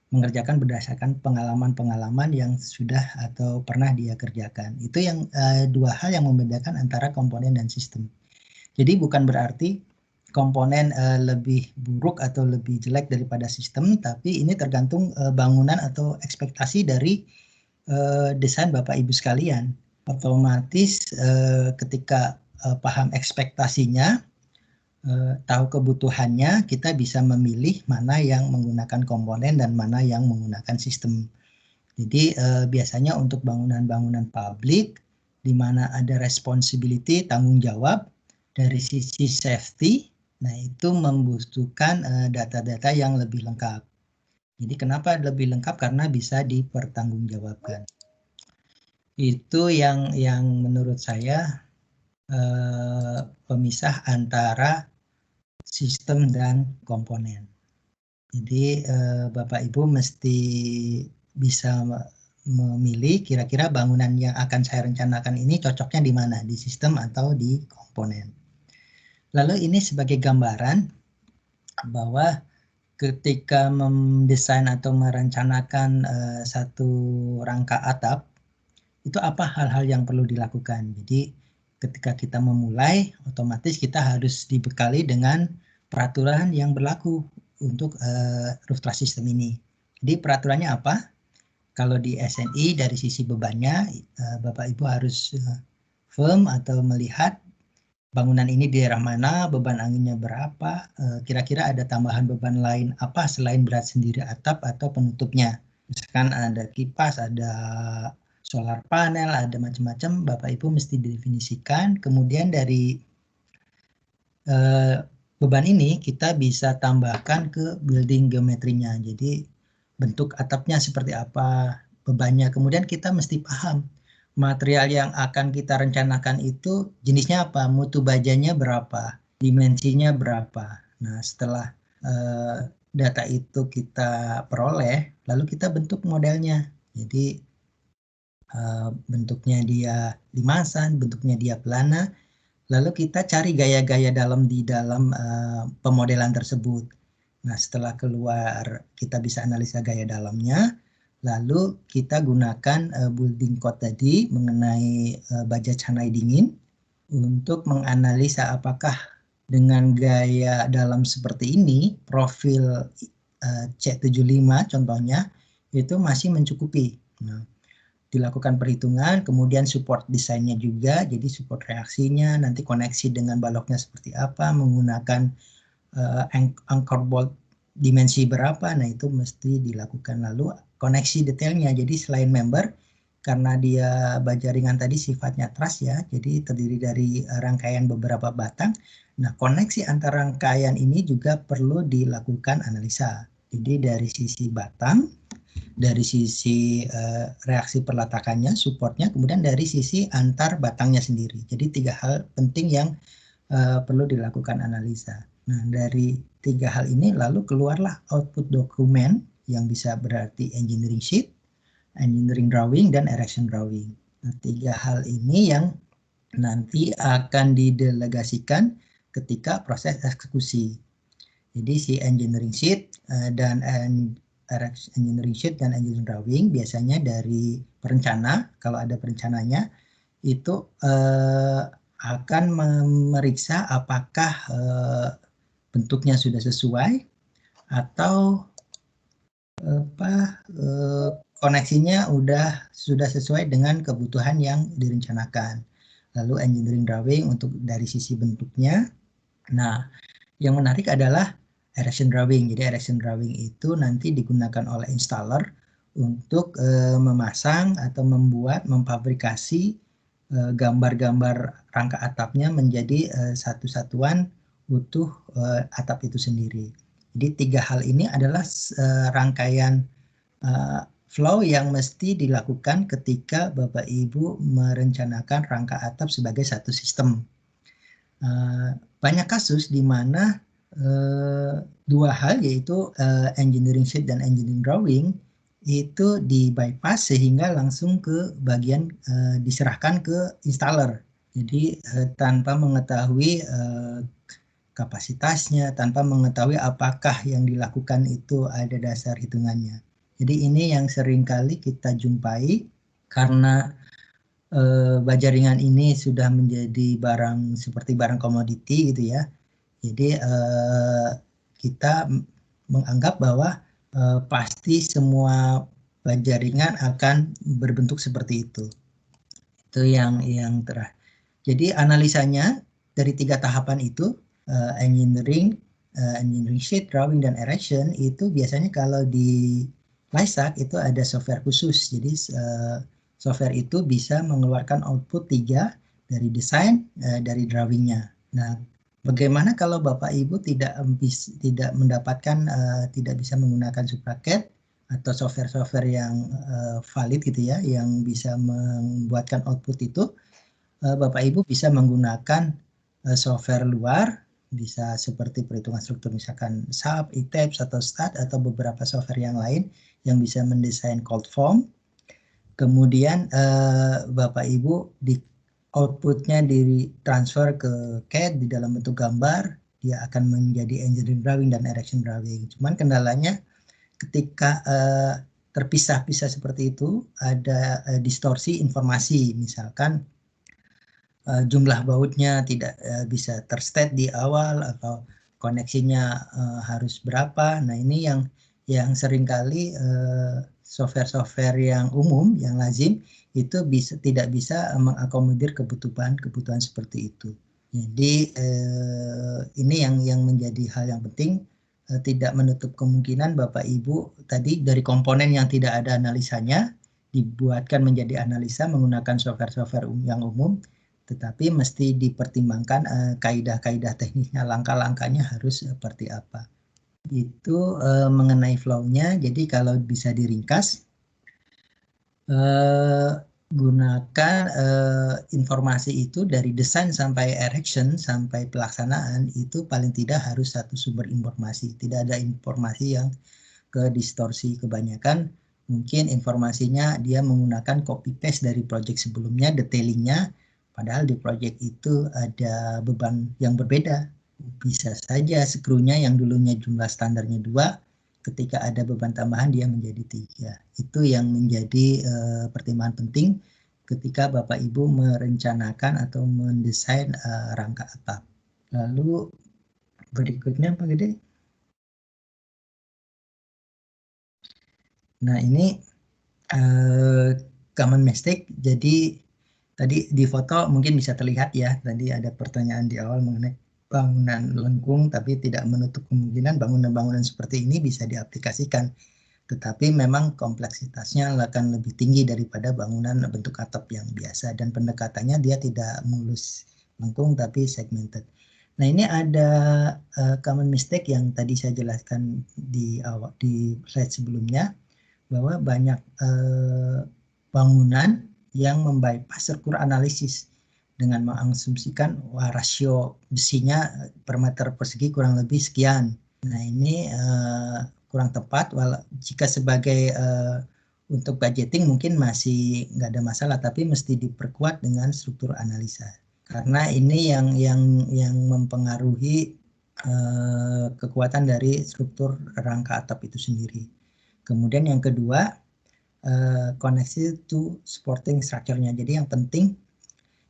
Speaker 3: mengerjakan berdasarkan pengalaman-pengalaman yang sudah atau pernah dia kerjakan. Itu yang dua hal yang membedakan antara komponen dan sistem. Jadi bukan berarti komponen lebih buruk atau lebih jelek daripada sistem, tapi ini tergantung bangunan atau ekspektasi dari desain Bapak Ibu sekalian. Otomatis ketika paham ekspektasinya, tahu kebutuhannya, kita bisa memilih mana yang menggunakan komponen dan mana yang menggunakan sistem. Jadi biasanya untuk bangunan-bangunan publik, di mana ada responsibility, tanggung jawab, dari sisi safety, nah itu membutuhkan data-data yang lebih lengkap. Jadi kenapa lebih lengkap? Karena bisa dipertanggungjawabkan. Itu yang menurut saya pemisah antara sistem dan komponen. Jadi Bapak Ibu mesti bisa memilih kira-kira bangunan yang akan saya rencanakan ini cocoknya di mana, di sistem atau di komponen. Lalu ini sebagai gambaran bahwa ketika mendesain atau merencanakan satu rangka atap, itu apa hal-hal yang perlu dilakukan. Jadi ketika kita memulai, otomatis kita harus dibekali dengan peraturan yang berlaku untuk roof truss system ini. Jadi peraturannya apa? Kalau di SNI dari sisi bebannya, Bapak Ibu harus firm atau melihat bangunan ini di daerah mana, beban anginnya berapa, kira-kira ada tambahan beban lain apa selain berat sendiri atap atau penutupnya. Misalkan ada kipas, ada solar panel, ada macam-macam, Bapak Ibu mesti didefinisikan. Kemudian dari beban ini kita bisa tambahkan ke building geometrinya. Jadi bentuk atapnya seperti apa, bebannya. Kemudian kita mesti paham material yang akan kita rencanakan itu jenisnya apa, mutu bajanya berapa. dimensinya berapa. Nah, setelah data itu kita peroleh, lalu kita bentuk modelnya. Jadi bentuknya dia limasan, bentuknya dia pelana, lalu kita cari gaya-gaya di dalam pemodelan tersebut. Nah, setelah keluar kita bisa analisa gaya dalamnya, lalu kita gunakan building code tadi mengenai Bajaj Hanai dingin untuk menganalisa apakah dengan gaya dalam seperti ini, profil C75 contohnya, itu masih mencukupi. Nah, dilakukan perhitungan, kemudian support desainnya juga, jadi support reaksinya, nanti koneksi dengan baloknya seperti apa, menggunakan anchor bolt dimensi berapa, nah itu mesti dilakukan. Lalu koneksi detailnya, jadi selain member, karena dia baja ringan tadi sifatnya truss ya, jadi terdiri dari rangkaian beberapa batang. Nah, koneksi antara rangkaian ini juga perlu dilakukan analisa. Jadi dari sisi batang, dari sisi reaksi perletakannya, supportnya, kemudian dari sisi antar batangnya sendiri. Jadi 3 hal penting yang perlu dilakukan analisa. Nah, dari 3 hal ini lalu keluarlah output dokumen yang bisa berarti engineering sheet, engineering drawing, dan erection drawing. Nah, 3 hal ini yang nanti akan didelegasikan ketika proses eksekusi. Jadi si engineering sheet dan engineering sheet dan engineering drawing biasanya dari perencana, kalau ada perencananya, itu akan memeriksa apakah bentuknya sudah sesuai atau koneksinya sudah sesuai dengan kebutuhan yang direncanakan. Lalu engineering drawing untuk dari sisi bentuknya. Nah, yang menarik adalah erection drawing. Jadi erection drawing itu nanti digunakan oleh installer untuk memasang atau memfabrikasi gambar-gambar rangka atapnya menjadi satu satuan utuh atap itu sendiri. Jadi 3 hal ini adalah rangkaian flow yang mesti dilakukan ketika Bapak Ibu merencanakan rangka atap sebagai satu sistem. Banyak kasus di mana 2 hal yaitu engineering sheet dan engineering drawing itu di bypass sehingga langsung ke bagian diserahkan ke installer. Jadi tanpa mengetahui kapasitasnya, tanpa mengetahui apakah yang dilakukan itu ada dasar hitungannya. Jadi ini yang seringkali kita jumpai karena baja ringan ini sudah menjadi barang seperti barang komoditi gitu ya. Jadi kita menganggap bahwa pasti semua baja ringan akan berbentuk seperti itu. Itu yang terakhir. Jadi analisanya dari 3 tahapan itu, engineering sheet, drawing, dan erection, itu biasanya kalau di Lysac itu ada software khusus. Jadi software itu bisa mengeluarkan output 3 dari desain, dari drawingnya. Nah, bagaimana kalau Bapak Ibu tidak mendapatkan, tidak bisa menggunakan SupraCAD atau software-software yang valid gitu ya, yang bisa membuatkan output itu, Bapak Ibu bisa menggunakan software luar, bisa seperti perhitungan struktur misalkan SAP, ETABS, atau STAAD, atau beberapa software yang lain yang bisa mendesain cold form. Kemudian Bapak Ibu di outputnya ditransfer ke CAD di dalam bentuk gambar, dia akan menjadi engineering drawing dan erection drawing. Cuman kendalanya ketika terpisah-pisah seperti itu, ada distorsi informasi, misalkan jumlah bautnya tidak bisa terstate di awal atau koneksinya harus berapa. Nah, ini yang seringkali software-software yang umum, yang lazim, itu tidak bisa mengakomodir kebutuhan seperti itu. Jadi ini yang menjadi hal yang penting, tidak menutup kemungkinan Bapak Ibu tadi dari komponen yang tidak ada analisanya dibuatkan menjadi analisa menggunakan software-software yang umum, tetapi mesti dipertimbangkan kaidah-kaidah teknisnya, langkah-langkahnya harus seperti apa. Itu mengenai flow-nya. Jadi kalau bisa diringkas, gunakan informasi itu dari desain sampai erection sampai pelaksanaan itu paling tidak harus satu sumber informasi. Tidak ada informasi yang ke distorsi. Kebanyakan mungkin informasinya dia menggunakan copy paste dari project sebelumnya, detailingnya, padahal di project itu ada beban yang berbeda. Bisa saja skrunya yang dulunya jumlah standarnya 2, ketika ada beban tambahan dia menjadi 3. Itu yang menjadi pertimbangan penting ketika Bapak Ibu merencanakan atau mendesain rangka atap. Lalu berikutnya Pak Gede. Nah ini common mistake. Jadi tadi di foto mungkin bisa terlihat ya, tadi ada pertanyaan di awal mengenai bangunan lengkung, tapi tidak menutup kemungkinan bangunan-bangunan seperti ini bisa diaplikasikan. Tetapi memang kompleksitasnya akan lebih tinggi daripada bangunan bentuk atap yang biasa, dan pendekatannya dia tidak mulus lengkung tapi segmented. Nah ini ada common mistake yang tadi saya jelaskan di awal di slide sebelumnya, bahwa banyak bangunan yang membypass struktur analisis dengan mengasumsikan rasio besinya per meter persegi kurang lebih sekian. Nah ini kurang tepat. Jika sebagai untuk budgeting mungkin masih nggak ada masalah, tapi mesti diperkuat dengan struktur analisa, karena ini yang mempengaruhi kekuatan dari struktur rangka atap itu sendiri. Kemudian yang kedua, koneksi to supporting structure-nya. Jadi yang penting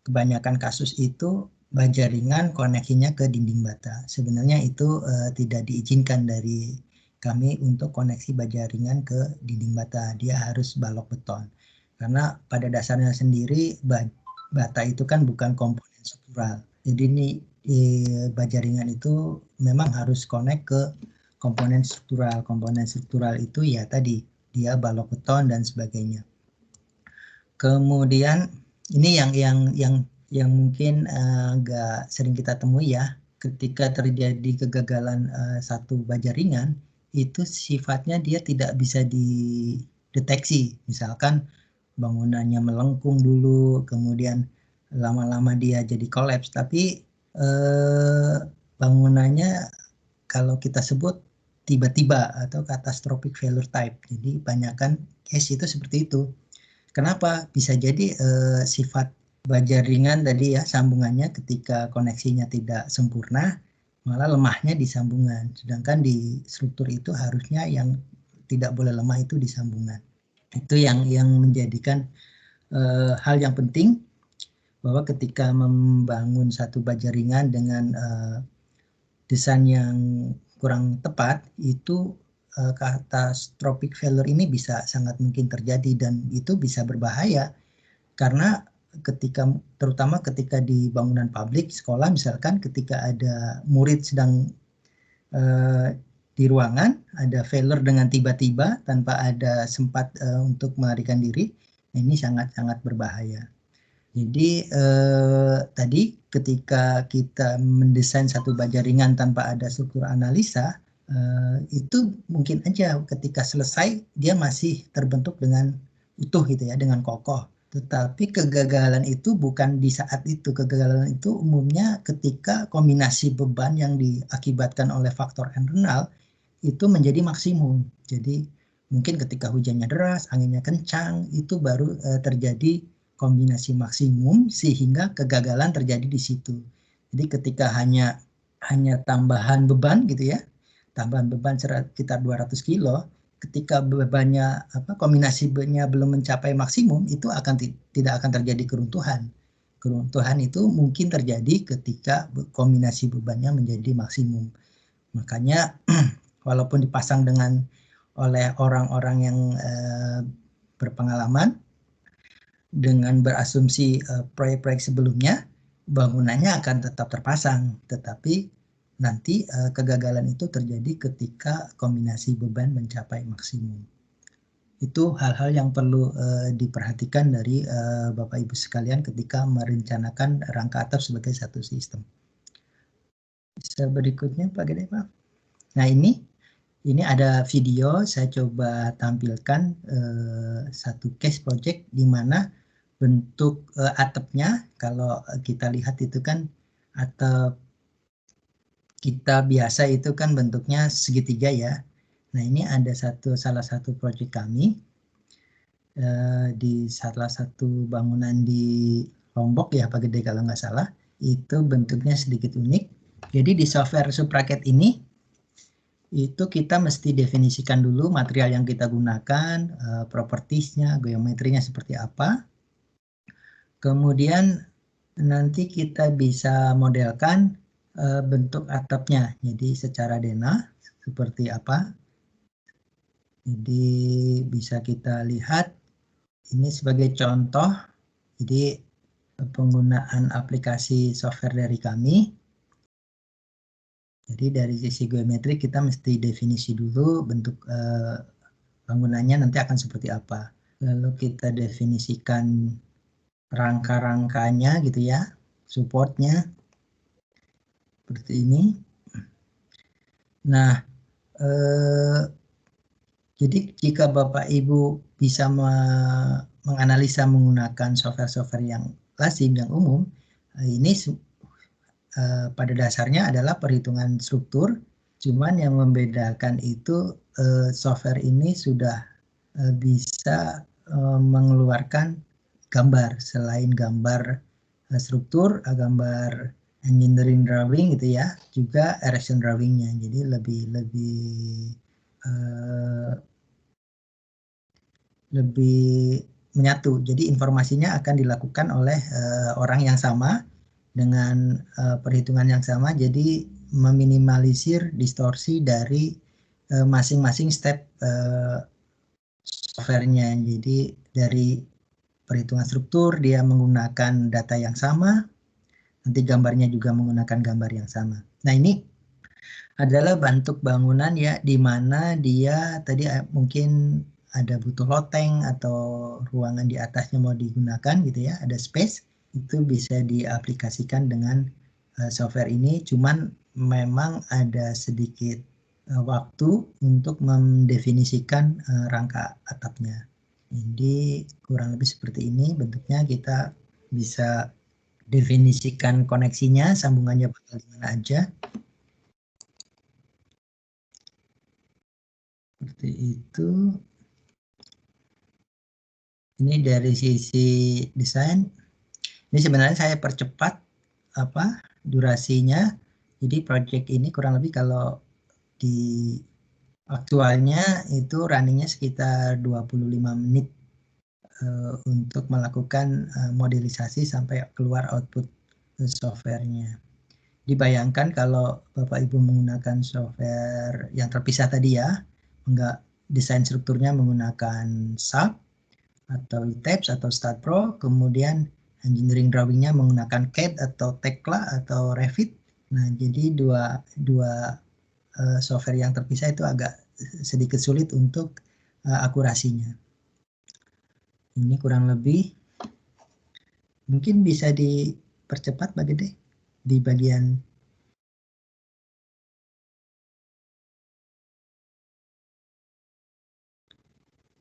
Speaker 3: kebanyakan kasus itu baja ringan koneksinya ke dinding bata. Sebenarnya itu tidak diizinkan dari kami untuk koneksi baja ringan ke dinding bata. Dia harus balok beton. Karena pada dasarnya sendiri bata itu kan bukan komponen struktural. Jadi ini baja ringan itu memang harus connect ke komponen struktural. Komponen struktural itu ya tadi dia balok beton dan sebagainya. Kemudian ini yang mungkin agak sering kita temui ya, ketika terjadi kegagalan satu baja ringan itu sifatnya dia tidak bisa dideteksi. Misalkan bangunannya melengkung dulu, kemudian lama-lama dia jadi kolaps, tapi bangunannya kalau kita sebut tiba-tiba atau catastrophic failure type. Jadi banyakkan case itu seperti itu. Kenapa? Bisa jadi sifat baja ringan tadi ya, sambungannya ketika koneksinya tidak sempurna, malah lemahnya di sambungan. Sedangkan di struktur itu harusnya yang tidak boleh lemah itu di sambungan. Itu yang menjadikan hal yang penting, bahwa ketika membangun satu baja ringan dengan desain yang kurang tepat, itu catastrophic failure ini bisa sangat mungkin terjadi, dan itu bisa berbahaya karena terutama ketika di bangunan publik sekolah, misalkan ketika ada murid sedang di ruangan ada failure dengan tiba-tiba tanpa ada sempat untuk melarikan diri, ini sangat-sangat berbahaya. Jadi tadi ketika kita mendesain satu baja ringan tanpa ada struktur analisa, itu mungkin aja ketika selesai dia masih terbentuk dengan utuh gitu ya, dengan kokoh. Tetapi kegagalan itu bukan di saat itu. Kegagalan itu umumnya ketika kombinasi beban yang diakibatkan oleh faktor eksternal itu menjadi maksimum. Jadi mungkin ketika hujannya deras, anginnya kencang, itu baru terjadi kombinasi maksimum sehingga kegagalan terjadi di situ. Jadi ketika hanya tambahan beban gitu ya, tambahan beban sekitar 200 kilo, ketika bebannya kombinasi bebannya belum mencapai maksimum, itu tidak akan terjadi keruntuhan. Keruntuhan itu mungkin terjadi ketika kombinasi bebannya menjadi maksimum. Makanya walaupun dipasang oleh orang-orang yang berpengalaman dengan berasumsi proyek-proyek sebelumnya, bangunannya akan tetap terpasang, tetapi nanti kegagalan itu terjadi ketika kombinasi beban mencapai maksimum. Itu hal-hal yang perlu diperhatikan dari Bapak Ibu sekalian ketika merencanakan rangka atap sebagai satu sistem. Bisa berikutnya Pak Gede, Pak. Nah ini ada video, saya coba tampilkan satu case project di mana bentuk atapnya. Kalau kita lihat itu kan atap kita biasa itu kan bentuknya segitiga ya. Nah ini ada salah satu proyek kami di salah satu bangunan di Lombok ya Pak Gede kalau nggak salah, itu bentuknya sedikit unik. Jadi di software Supraket ini itu kita mesti definisikan dulu material yang kita gunakan, propertiesnya, geometrinya seperti apa. Kemudian nanti kita bisa modelkan bentuk atapnya, jadi secara denah seperti apa. Jadi bisa kita lihat ini sebagai contoh, jadi penggunaan aplikasi software dari kami. Jadi dari sisi geometri kita mesti definisi dulu bentuk bangunannya nanti akan seperti apa. Lalu kita definisikan rangka-rangkanya gitu ya, supportnya seperti ini. Nah, jadi jika Bapak Ibu bisa menganalisa menggunakan software-software yang lazim, yang umum, ini pada dasarnya adalah perhitungan struktur, cuman yang membedakan itu software ini sudah bisa mengeluarkan gambar selain gambar struktur, gambar engineering drawing gitu ya, juga erection drawingnya. Jadi lebih menyatu. Jadi informasinya akan dilakukan oleh orang yang sama dengan perhitungan yang sama. Jadi meminimalisir distorsi dari masing-masing step softwarenya. Jadi dari perhitungan struktur dia menggunakan data yang sama, nanti gambarnya juga menggunakan gambar yang sama. Nah ini adalah bentuk bangunan ya, di mana dia tadi mungkin ada butuh loteng atau ruangan di atasnya mau digunakan gitu ya, ada space, itu bisa diaplikasikan dengan software ini. Cuman memang ada sedikit waktu untuk mendefinisikan rangka atapnya. Jadi kurang lebih seperti ini bentuknya. Kita bisa definisikan koneksinya, sambungannya bakal gimana aja. Seperti itu. Ini dari sisi desain. Ini sebenarnya saya percepat durasinya. Jadi project ini kurang lebih kalau di aktualnya itu runningnya sekitar 25 menit untuk melakukan modelisasi sampai keluar output softwarenya. Dibayangkan kalau Bapak Ibu menggunakan software yang terpisah tadi ya, enggak desain strukturnya menggunakan SAP atau Tabs atau StatPro, kemudian engineering drawingnya menggunakan CAD atau Tekla atau Revit. Nah, jadi dua software yang terpisah itu agak sedikit sulit untuk akurasinya. Ini kurang lebih, mungkin bisa dipercepat Pak Gede di bagian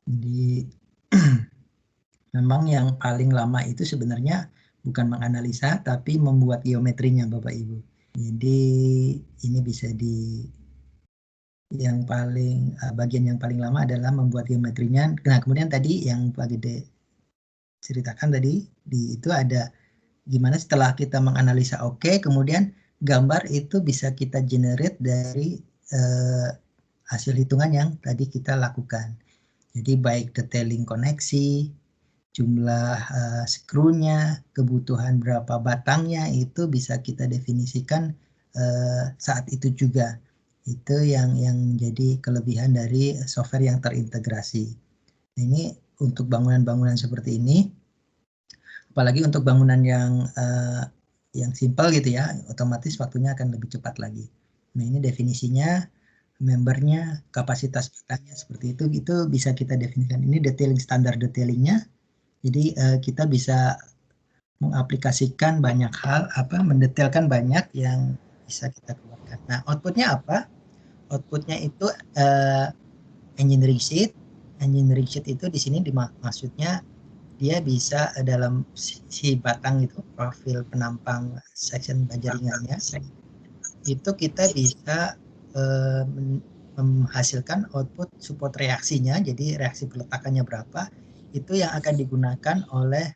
Speaker 3: di memang yang paling lama itu sebenarnya bukan menganalisa tapi membuat geometrinya Bapak Ibu. Jadi ini bisa bagian yang paling lama adalah membuat geometrinya. Nah, kemudian tadi yang Pak Gede ceritakan tadi itu ada gimana setelah kita menganalisa kemudian gambar itu bisa kita generate dari hasil hitungan yang tadi kita lakukan. Jadi baik detailing koneksi, jumlah skrunya, kebutuhan berapa batangnya, itu bisa kita definisikan saat itu juga. Itu yang jadi kelebihan dari software yang terintegrasi. Nah, ini untuk bangunan-bangunan seperti ini, apalagi untuk bangunan yang simpel gitu ya, otomatis waktunya akan lebih cepat lagi. Nah, ini definisinya, membernya, kapasitas batangnya seperti itu bisa kita definisikan. Ini detailing, standar detailingnya. Jadi kita bisa mengaplikasikan banyak hal, mendetailkan banyak yang bisa kita keluarkan. Nah, outputnya apa? Outputnya itu engineering sheet. Engineering sheet itu di sini maksudnya dia bisa dalam si batang itu, profil penampang section baja ringannya, itu kita bisa menghasilkan output support reaksinya, jadi reaksi peletakannya berapa, itu yang akan digunakan oleh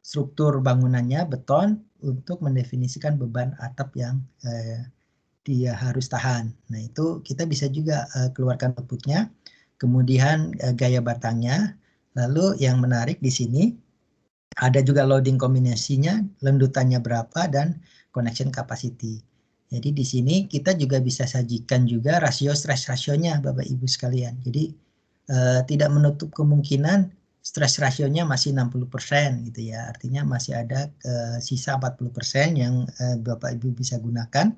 Speaker 3: struktur bangunannya, beton, untuk mendefinisikan beban atap yang dia harus tahan. Nah, itu kita bisa juga keluarkan outputnya, kemudian gaya batangnya, lalu yang menarik di sini ada juga loading kombinasinya, lendutannya berapa, dan connection capacity. Jadi di sini kita juga bisa sajikan juga rasio stress rasionya, Bapak Ibu sekalian. Jadi tidak menutup kemungkinan stress rasionya masih 60% gitu ya. Artinya masih ada sisa 40% yang Bapak Ibu bisa gunakan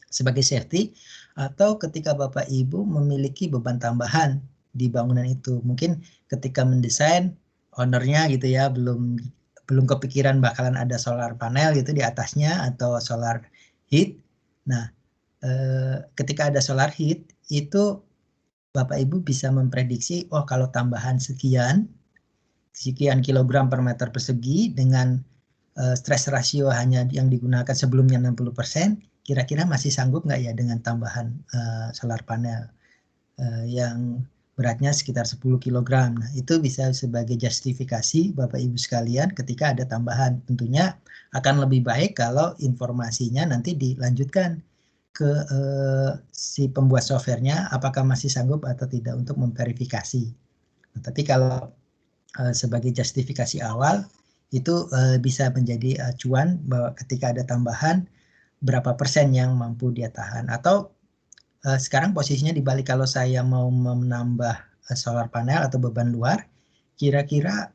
Speaker 3: sebagai safety, atau ketika Bapak Ibu memiliki beban tambahan di bangunan itu. Mungkin ketika mendesain, ownernya gitu ya belum kepikiran bakalan ada solar panel gitu di atasnya atau solar heat. Nah, ketika ada solar heat itu Bapak Ibu bisa memprediksi, oh kalau tambahan sekian kilogram per meter persegi dengan stress ratio hanya yang digunakan sebelumnya 60%, kira-kira masih sanggup nggak ya dengan tambahan solar panel yang beratnya sekitar 10 kg. Nah, itu bisa sebagai justifikasi Bapak Ibu sekalian ketika ada tambahan. Tentunya akan lebih baik kalau informasinya nanti dilanjutkan ke si pembuat softwarenya apakah masih sanggup atau tidak untuk memverifikasi. Nah, tapi kalau sebagai justifikasi awal itu bisa menjadi acuan bahwa ketika ada tambahan berapa persen yang mampu dia tahan. Atau sekarang posisinya dibalik, kalau saya mau menambah solar panel atau beban luar, kira-kira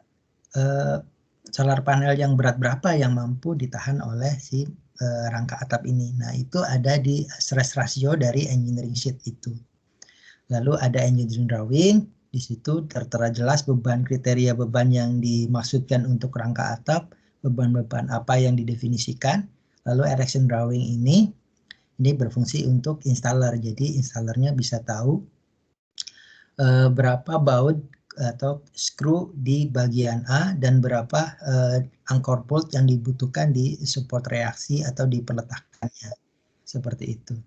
Speaker 3: solar panel yang berat berapa yang mampu ditahan oleh si rangka atap ini. Nah, itu ada di stress ratio dari engineering sheet itu. Lalu ada engineering drawing, di situ tertera jelas beban, kriteria beban yang dimaksudkan untuk rangka atap, beban-beban apa yang didefinisikan. Lalu erection drawing ini berfungsi untuk installer, jadi installernya bisa tahu berapa baut atau screw di bagian A dan berapa anchor bolt yang dibutuhkan di support reaksi atau di peletakannya, seperti itu.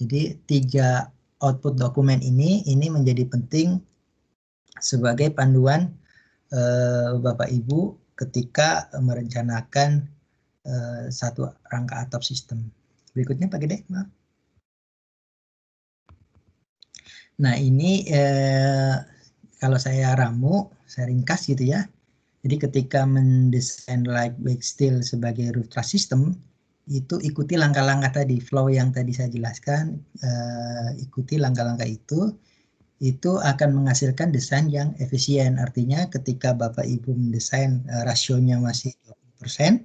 Speaker 3: Jadi 3 output dokumen ini menjadi penting sebagai panduan Bapak Ibu ketika merencanakan satu rangka atap sistem. Berikutnya Pak Gede, maaf. Nah, ini kalau saya ringkas gitu ya. Jadi ketika mendesain light weight steel sebagai roof truss system, itu ikuti langkah-langkah tadi, flow yang tadi saya jelaskan, ikuti langkah-langkah itu akan menghasilkan desain yang efisien. Artinya ketika Bapak Ibu mendesain rasionya masih 20%,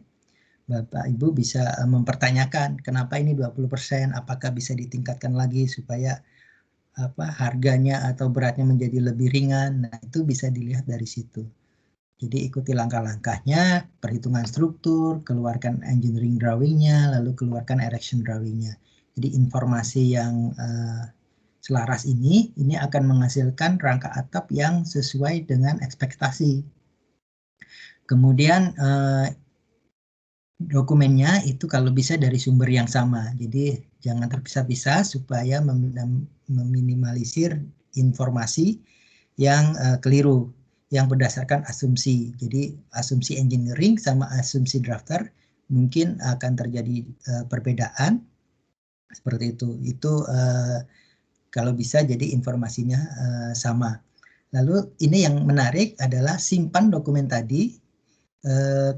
Speaker 3: Bapak Ibu bisa mempertanyakan kenapa ini 20%, apakah bisa ditingkatkan lagi supaya harganya atau beratnya menjadi lebih ringan. Nah, itu bisa dilihat dari situ. Jadi ikuti langkah-langkahnya, perhitungan struktur, keluarkan engineering drawing-nya, lalu keluarkan erection drawing-nya. Jadi informasi yang selaras ini akan menghasilkan rangka atap yang sesuai dengan ekspektasi. Kemudian dokumennya itu kalau bisa dari sumber yang sama. Jadi jangan terpisah-pisah supaya meminimalisir informasi yang keliru, yang berdasarkan asumsi. Jadi asumsi engineering sama asumsi drafter mungkin akan terjadi perbedaan seperti itu. Itu kalau bisa jadi informasinya sama. Lalu ini yang menarik adalah simpan dokumen tadi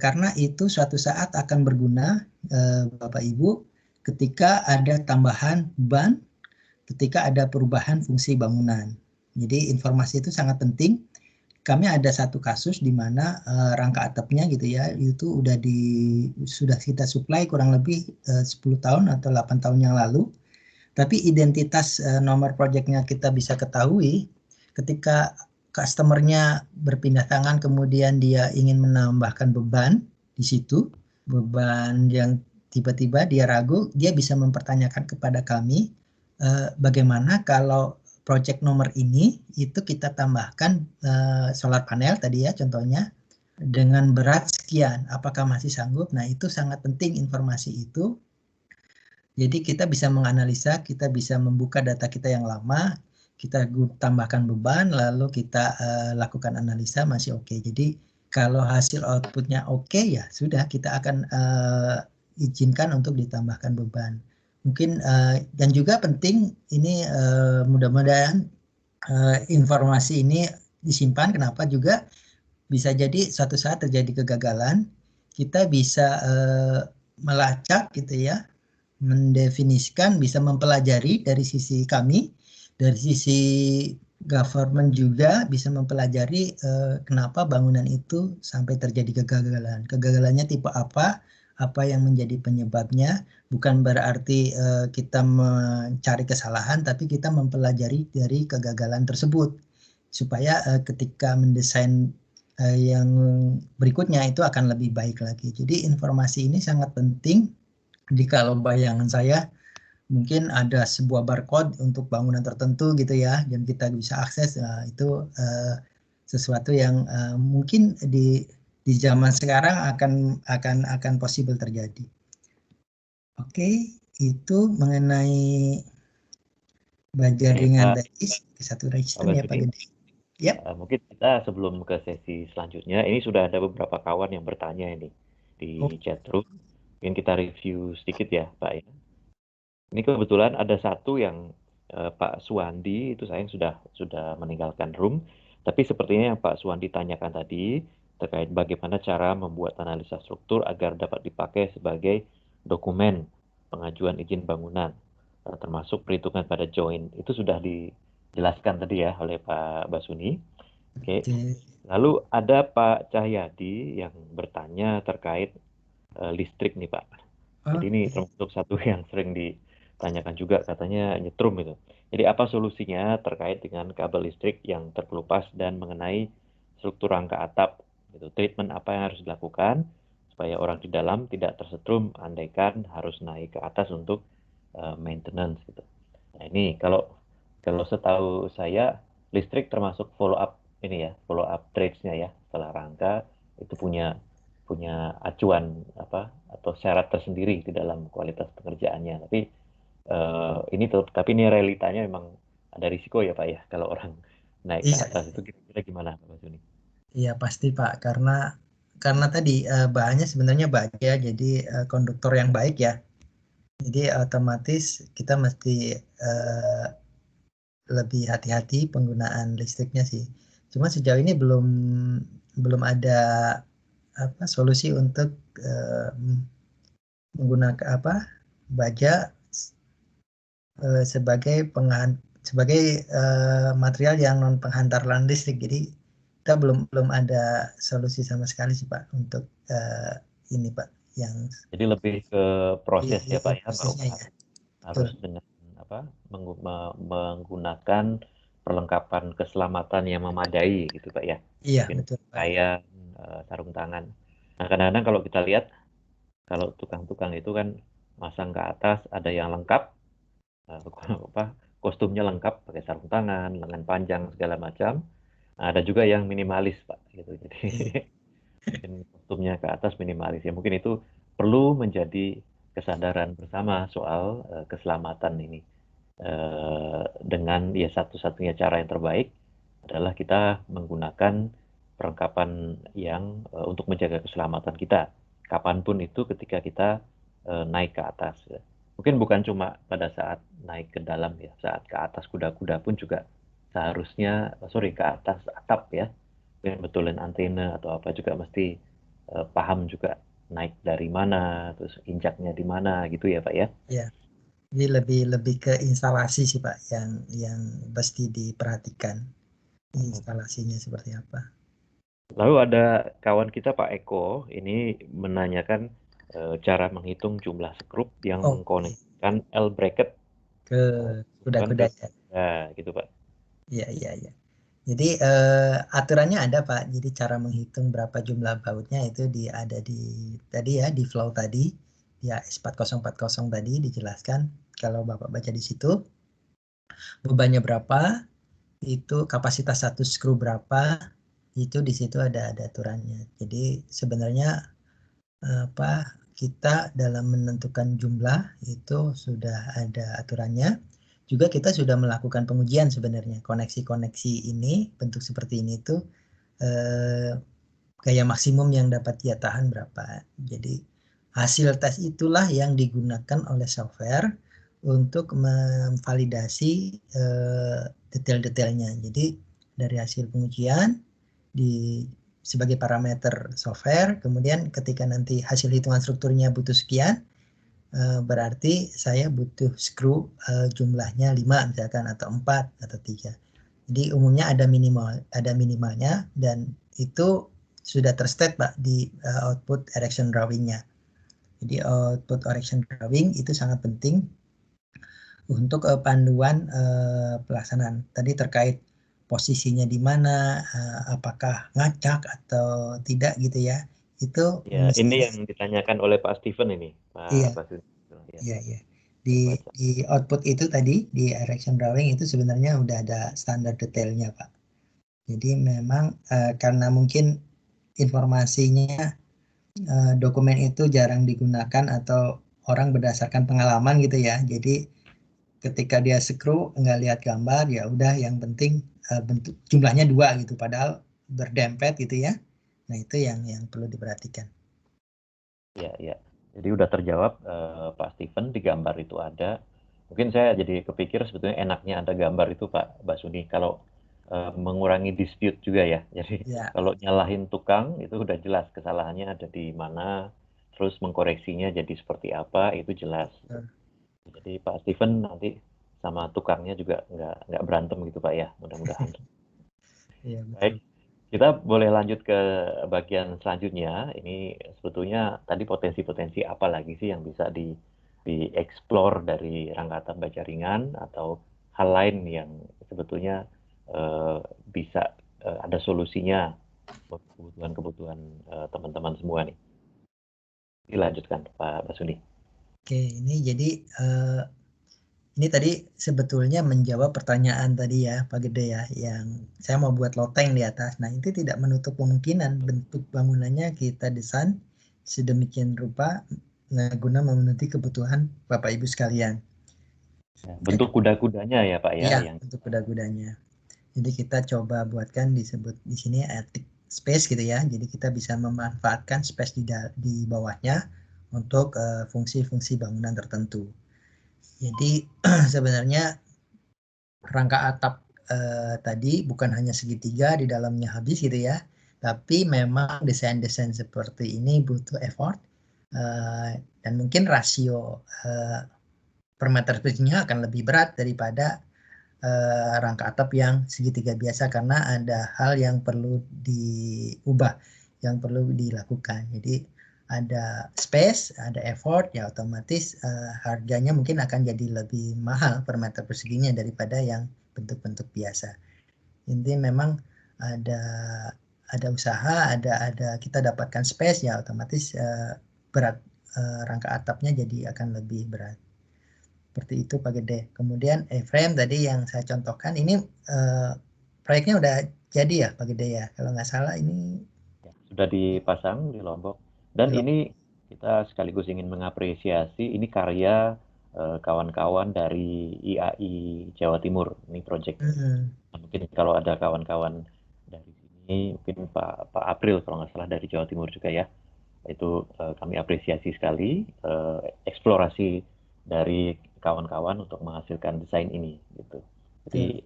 Speaker 3: karena itu suatu saat akan berguna Bapak Ibu ketika ada tambahan beban, ketika ada perubahan fungsi bangunan. Jadi informasi itu sangat penting. Kami ada satu kasus di mana rangka atapnya gitu ya, itu sudah kita supply kurang lebih 10 tahun atau 8 tahun yang lalu. Tapi identitas nomor proyeknya kita bisa ketahui ketika customernya berpindah tangan, kemudian dia ingin menambahkan beban di situ, beban yang tiba-tiba dia ragu, dia bisa mempertanyakan kepada kami bagaimana kalau project nomor ini itu kita tambahkan solar panel tadi ya contohnya dengan berat sekian, apakah masih sanggup? Nah itu sangat penting informasi itu. Jadi kita bisa menganalisa, kita bisa membuka data kita yang lama, kita tambahkan beban, lalu kita lakukan analisa masih oke. Jadi kalau hasil outputnya oke ya sudah kita akan izinkan untuk ditambahkan beban. Mungkin dan juga penting ini mudah-mudahan informasi ini disimpan. Kenapa juga bisa jadi suatu saat terjadi kegagalan, kita bisa melacak gitu ya, mendefinisikan, bisa mempelajari dari sisi kami, dari sisi government juga bisa mempelajari kenapa bangunan itu sampai terjadi kegagalan. Kegagalannya tipe apa yang menjadi penyebabnya. Bukan berarti kita mencari kesalahan, tapi kita mempelajari dari kegagalan tersebut. Supaya ketika mendesain yang berikutnya itu akan lebih baik lagi. Jadi informasi ini sangat penting. Jadi kalau bayangan saya mungkin ada sebuah barcode untuk bangunan tertentu gitu ya, dan kita bisa akses. Nah, itu sesuatu yang mungkin di zaman sekarang akan possible terjadi. Oke, itu mengenai baja ringan tadi satu register ya Pak Gede.
Speaker 1: Yep. Mungkin kita sebelum ke sesi selanjutnya, ini sudah ada beberapa kawan yang bertanya ini di chat room. Mungkin kita review sedikit ya Pak ya. Ini kebetulan ada satu yang Pak Suwandi itu sayang sudah meninggalkan room. Tapi sepertinya yang Pak Suwandi tanyakan tadi terkait bagaimana cara membuat analisa struktur agar dapat dipakai sebagai dokumen pengajuan izin bangunan, termasuk perhitungan pada join. Itu sudah dijelaskan tadi ya oleh Pak Basuni. Oke. Lalu ada Pak Cahyadi yang bertanya terkait listrik nih Pak. Jadi ini termasuk satu yang sering ditanyakan juga, katanya nyetrum itu. Jadi apa solusinya terkait dengan kabel listrik yang terkelupas dan mengenai struktur rangka atap? Gitu. Treatment apa yang harus dilakukan supaya orang di dalam tidak tersetrum andaikan harus naik ke atas untuk maintenance gitu. Nah ini kalau setahu saya listrik termasuk follow up ini ya, follow up trades-nya ya, setelah rangka itu punya acuan atau syarat tersendiri di dalam kualitas pekerjaannya. Tapi ini realitanya memang ada risiko ya Pak ya kalau orang naik ke atas. Itu kira-kira gimana Pak Suni?
Speaker 3: Iya pasti Pak, karena tadi bahannya sebenarnya baja, jadi konduktor yang baik ya. Jadi otomatis kita mesti lebih hati-hati penggunaan listriknya sih. Cuma sejauh ini belum ada solusi untuk menggunakan baja sebagai material yang non penghantar lahan listrik. Jadi kita belum ada solusi sama sekali sih Pak untuk ini Pak yang.
Speaker 1: Jadi lebih ke proses ya Pak ya, harus dengan menggunakan perlengkapan keselamatan yang memadai gitu Pak ya.
Speaker 3: Iya betul Pak.
Speaker 1: Kayak sarung tangan. Nah kadang-kadang kalau kita lihat kalau tukang-tukang itu kan masang ke atas ada yang lengkap, kostumnya lengkap pakai sarung tangan, lengan panjang segala macam. Nah, ada juga yang minimalis Pak gitu. Jadi kostumnya ke atas minimalis ya. Mungkin itu perlu menjadi kesadaran bersama soal keselamatan ini. Dengan ya satu-satunya cara yang terbaik adalah kita menggunakan perlengkapan yang untuk menjaga keselamatan kita kapanpun itu ketika kita naik ke atas ya. Mungkin bukan cuma pada saat naik ke dalam ya, saat ke atas kuda-kuda pun juga seharusnya ke atas atap ya, betulin antena atau apa juga mesti paham juga naik dari mana, terus injaknya di mana gitu ya Pak ya.
Speaker 3: Iya. Jadi lebih ke instalasi sih Pak yang pasti diperhatikan instalasinya seperti apa.
Speaker 1: Lalu ada kawan kita Pak Eko ini menanyakan cara menghitung jumlah skrup yang mengkonekkan L bracket
Speaker 3: ke kuda-kuda ya.
Speaker 1: Ya, gitu Pak.
Speaker 3: Iya. Jadi aturannya ada Pak. Jadi cara menghitung berapa jumlah bautnya itu ada di tadi ya, di flow tadi, di AS 4040 tadi dijelaskan kalau Bapak baca di situ. bebannya berapa, itu kapasitas satu skru berapa, itu di situ ada aturannya. Jadi sebenarnya kita dalam menentukan jumlah itu sudah ada aturannya. Juga kita sudah melakukan pengujian sebenarnya, koneksi-koneksi ini bentuk seperti ini itu gaya maksimum yang dapat dia tahan berapa. Jadi hasil tes itulah yang digunakan oleh software untuk memvalidasi detail-detailnya. Jadi dari hasil pengujian sebagai parameter software, kemudian ketika nanti hasil hitungan strukturnya butuh sekian, berarti saya butuh skru jumlahnya 5 misalkan, atau 4 atau 3. Jadi umumnya ada minimalnya, dan itu sudah terstate Pak di output erection drawing-nya. Jadi output erection drawing itu sangat penting untuk panduan pelaksanaan. Tadi terkait posisinya di mana, apakah ngacak atau tidak gitu ya. Itu
Speaker 1: Ya, ini yang ditanyakan oleh Pak Steven ini, Pak
Speaker 3: Iya.
Speaker 1: Basuni.
Speaker 3: Iya. Di output itu tadi, di erection drawing itu sebenarnya udah ada standar detailnya Pak. Jadi memang karena mungkin informasinya dokumen itu jarang digunakan atau orang berdasarkan pengalaman gitu ya. Jadi ketika dia screw nggak lihat gambar, ya udah yang penting bentuk jumlahnya 2 gitu, padahal berdempet gitu ya. Nah itu yang perlu diperhatikan.
Speaker 1: Ya. Jadi udah terjawab Pak Steven, di gambar itu ada. Mungkin saya jadi kepikir sebetulnya enaknya ada gambar itu Pak Basuni, kalau mengurangi dispute juga ya. Jadi
Speaker 3: Ya.
Speaker 1: kalau nyalahin tukang itu udah jelas kesalahannya ada di mana, terus mengkoreksinya jadi seperti apa itu jelas. Jadi Pak Steven nanti sama tukangnya juga nggak berantem gitu Pak ya, mudah-mudahan.
Speaker 3: Iya,
Speaker 1: Baik, kita boleh lanjut ke bagian selanjutnya. Ini sebetulnya tadi potensi-potensi apa lagi sih yang bisa dieksplor dari rangka atap baja ringan, atau hal lain yang sebetulnya bisa ada solusinya buat kebutuhan-kebutuhan teman-teman semua nih. Dilanjutkan Pak Basuni.
Speaker 3: Oke, ini jadi ini tadi sebetulnya menjawab pertanyaan tadi ya Pak Gede ya, yang saya mau buat loteng di atas. Nah itu tidak menutup kemungkinan bentuk bangunannya kita desain sedemikian rupa guna memenuhi kebutuhan Bapak Ibu sekalian.
Speaker 1: Bentuk kuda-kudanya ya Pak ya,
Speaker 3: Iya,
Speaker 1: yang
Speaker 3: untuk kuda-kudanya. Jadi kita coba buatkan disebut di sini attic space gitu ya. Jadi kita bisa memanfaatkan space di bawahnya untuk fungsi-fungsi bangunan tertentu. Jadi sebenarnya rangka atap tadi bukan hanya segitiga di dalamnya habis gitu ya, tapi memang desain-desain seperti ini butuh effort dan mungkin rasio per meter persegi akan lebih berat daripada rangka atap yang segitiga biasa, karena ada hal yang perlu diubah, yang perlu dilakukan. Jadi ada space, ada effort, ya otomatis harganya mungkin akan jadi lebih mahal per meter perseginya daripada yang bentuk-bentuk biasa. Intinya memang ada usaha, ada kita dapatkan space, ya otomatis berat rangka atapnya jadi akan lebih berat. Seperti itu Pak Gede. Kemudian frame tadi yang saya contohkan ini proyeknya udah jadi ya Pak Gede ya, kalau nggak salah ini
Speaker 1: sudah dipasang di Lombok. Dan ini kita sekaligus ingin mengapresiasi ini karya kawan-kawan dari IAI Jawa Timur, ini proyek. Mungkin kalau ada kawan-kawan dari sini, mungkin Pak April kalau nggak salah dari Jawa Timur juga ya, itu kami apresiasi sekali eksplorasi dari kawan-kawan untuk menghasilkan desain ini gitu. Jadi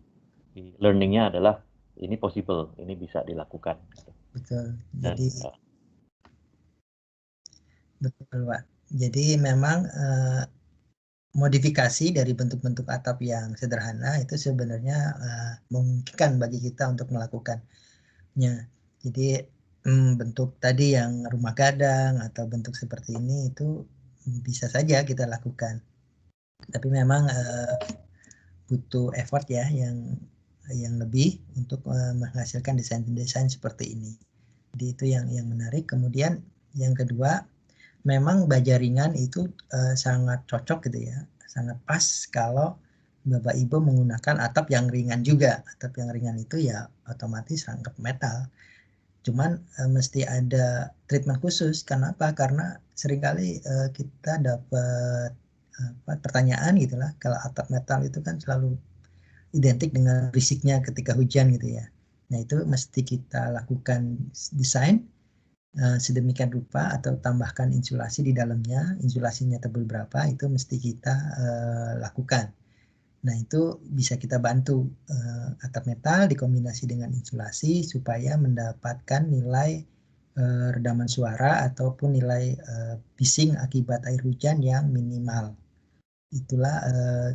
Speaker 1: learningnya adalah ini possible, ini bisa dilakukan.
Speaker 3: Betul. Jadi betul Pak. Jadi memang modifikasi dari bentuk-bentuk atap yang sederhana itu sebenarnya memungkinkan bagi kita untuk melakukannya. Jadi bentuk tadi yang rumah gadang atau bentuk seperti ini itu bisa saja kita lakukan. Tapi memang butuh effort ya yang lebih untuk menghasilkan desain-desain seperti ini. Jadi itu yang menarik. Kemudian yang kedua, memang baja ringan itu sangat cocok gitu ya, sangat pas kalau Bapak Ibu menggunakan atap yang ringan juga. Atap yang ringan itu ya otomatis rangkap metal. Cuman mesti ada treatment khusus. Kenapa? Karena seringkali kita dapat pertanyaan gitulah, kalau atap metal itu kan selalu identik dengan berisiknya ketika hujan gitu ya. Nah itu mesti kita lakukan desain sedemikian rupa atau tambahkan insulasi di dalamnya. Insulasinya tebal berapa itu mesti kita lakukan. Nah itu bisa kita bantu atap metal dikombinasi dengan insulasi supaya mendapatkan nilai redaman suara ataupun nilai bising akibat air hujan yang minimal. Itulah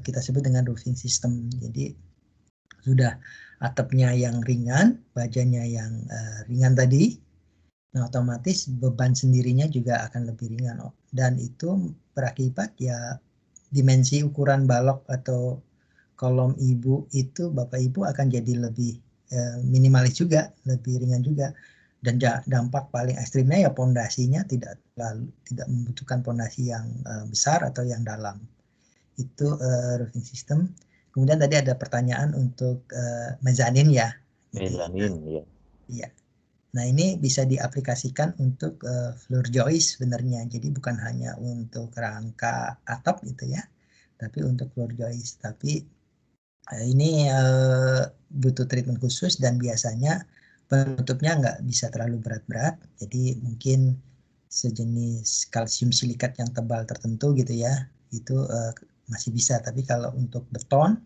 Speaker 3: kita sebut dengan roofing system. Jadi sudah atapnya yang ringan, bajanya yang ringan tadi, nah otomatis beban sendirinya juga akan lebih ringan. Dan itu berakibat ya dimensi ukuran balok atau kolom ibu itu Bapak Ibu akan jadi lebih minimalis juga, lebih ringan juga. Dan dampak paling ekstrimnya ya pondasinya tidak membutuhkan pondasi yang besar atau yang dalam. Itu roofing system. Kemudian tadi ada pertanyaan untuk mezanin ya.
Speaker 1: Mezanin, ya.
Speaker 3: Iya. Nah ini bisa diaplikasikan untuk floor joist sebenarnya. Jadi bukan hanya untuk rangka atap gitu ya, tapi untuk floor joist. Tapi ini butuh treatment khusus dan biasanya penutupnya nggak bisa terlalu berat-berat. Jadi mungkin sejenis kalsium silikat yang tebal tertentu gitu ya, itu masih bisa. Tapi kalau untuk beton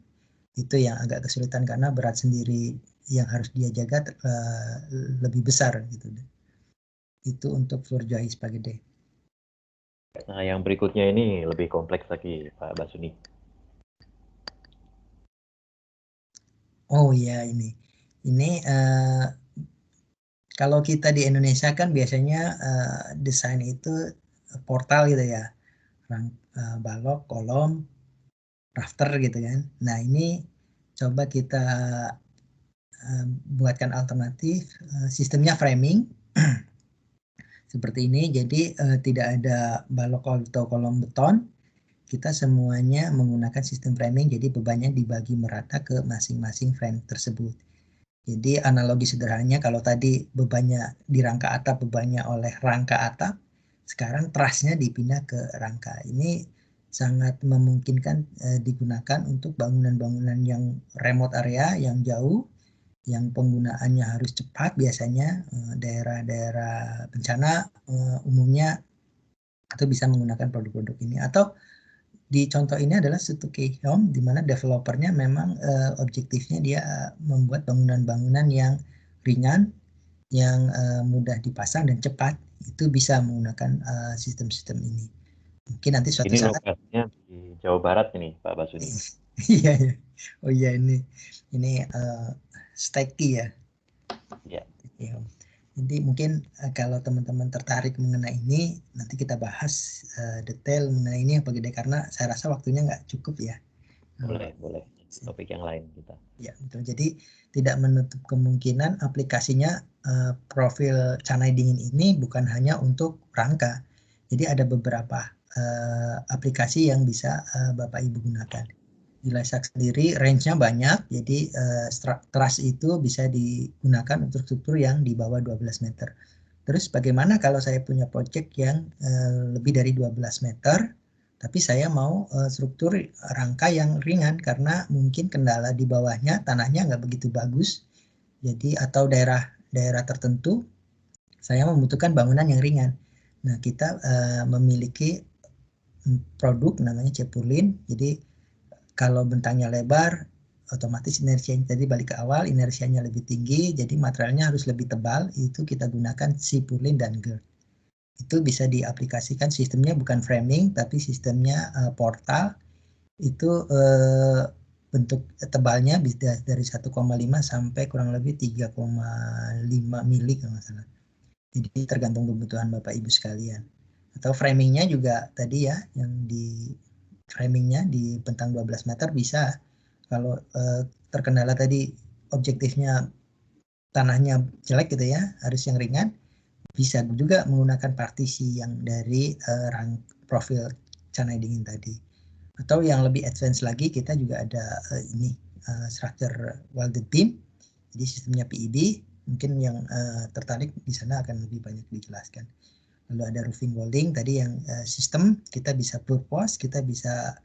Speaker 3: itu yang agak kesulitan karena berat sendiri yang harus dia jaga lebih besar gitu. Itu untuk floor joist Pak Gede.
Speaker 1: Nah, yang berikutnya ini lebih kompleks lagi Pak Basuni.
Speaker 3: Oh ya ini kalau kita di Indonesia kan biasanya desain itu portal gitu ya, balok, kolom, rafter gitu kan. Nah ini coba kita buatkan alternatif, sistemnya framing seperti ini. Jadi tidak ada balok atau kolom beton, kita semuanya menggunakan sistem framing. Jadi bebannya dibagi merata ke masing-masing frame tersebut. Jadi analogi sederhananya kalau tadi bebannya di rangka atap, bebannya oleh rangka atap, sekarang trusnya dipindah ke rangka. Ini sangat memungkinkan digunakan untuk bangunan-bangunan yang remote area, yang jauh, yang penggunaannya harus cepat. Biasanya daerah-daerah bencana umumnya itu bisa menggunakan produk-produk ini. Atau di contoh ini adalah Stucke Home, di mana developernya memang objektifnya dia membuat bangunan-bangunan yang ringan, yang mudah dipasang dan cepat. Itu bisa menggunakan sistem-sistem ini. Mungkin nanti suatu
Speaker 1: Ini
Speaker 3: saat.
Speaker 1: lokasinya di Jawa Barat ini Pak Basuni.
Speaker 3: Iya ya. Oh iya ini Stucke ya.
Speaker 1: Ya.
Speaker 3: Jadi mungkin kalau teman-teman tertarik mengenai ini, nanti kita bahas detail mengenai ini Pak Gede, karena saya rasa waktunya nggak cukup ya.
Speaker 1: Boleh. Topik yang lain kita.
Speaker 3: Ya betul. Jadi tidak menutup kemungkinan aplikasinya profil canai dingin ini bukan hanya untuk rangka. Jadi ada beberapa aplikasi yang bisa Bapak Ibu gunakan. Di Laisak sendiri range-nya banyak, jadi truss itu bisa digunakan untuk struktur yang di bawah 12 meter. Terus bagaimana kalau saya punya project yang lebih dari 12 meter, tapi saya mau struktur rangka yang ringan karena mungkin kendala di bawahnya tanahnya nggak begitu bagus, jadi atau daerah tertentu saya membutuhkan bangunan yang ringan. Nah kita memiliki produk namanya Cepurlin. Jadi kalau bentangnya lebar, otomatis inersianya tadi balik ke awal, inersianya lebih tinggi, jadi materialnya harus lebih tebal. Itu kita gunakan Cepurlin dan girth. Itu bisa diaplikasikan, sistemnya bukan framing, tapi sistemnya portal. Itu bentuk tebalnya bisa dari 1,5 sampai kurang lebih 3,5 mili kalau nggak salah. Jadi tergantung kebutuhan Bapak Ibu sekalian. Atau framingnya juga tadi ya, yang di framingnya di bentang 12 meter bisa. Kalau terkendala tadi objektifnya tanahnya jelek gitu ya, harus yang ringan, bisa juga menggunakan partisi yang dari profil canai dingin tadi. Atau yang lebih advance lagi, kita juga ada structure welded beam, jadi sistemnya PEB. Mungkin yang tertarik di sana akan lebih banyak dijelaskan. Lalu ada roofing welding, tadi yang sistem kita bisa propose, kita bisa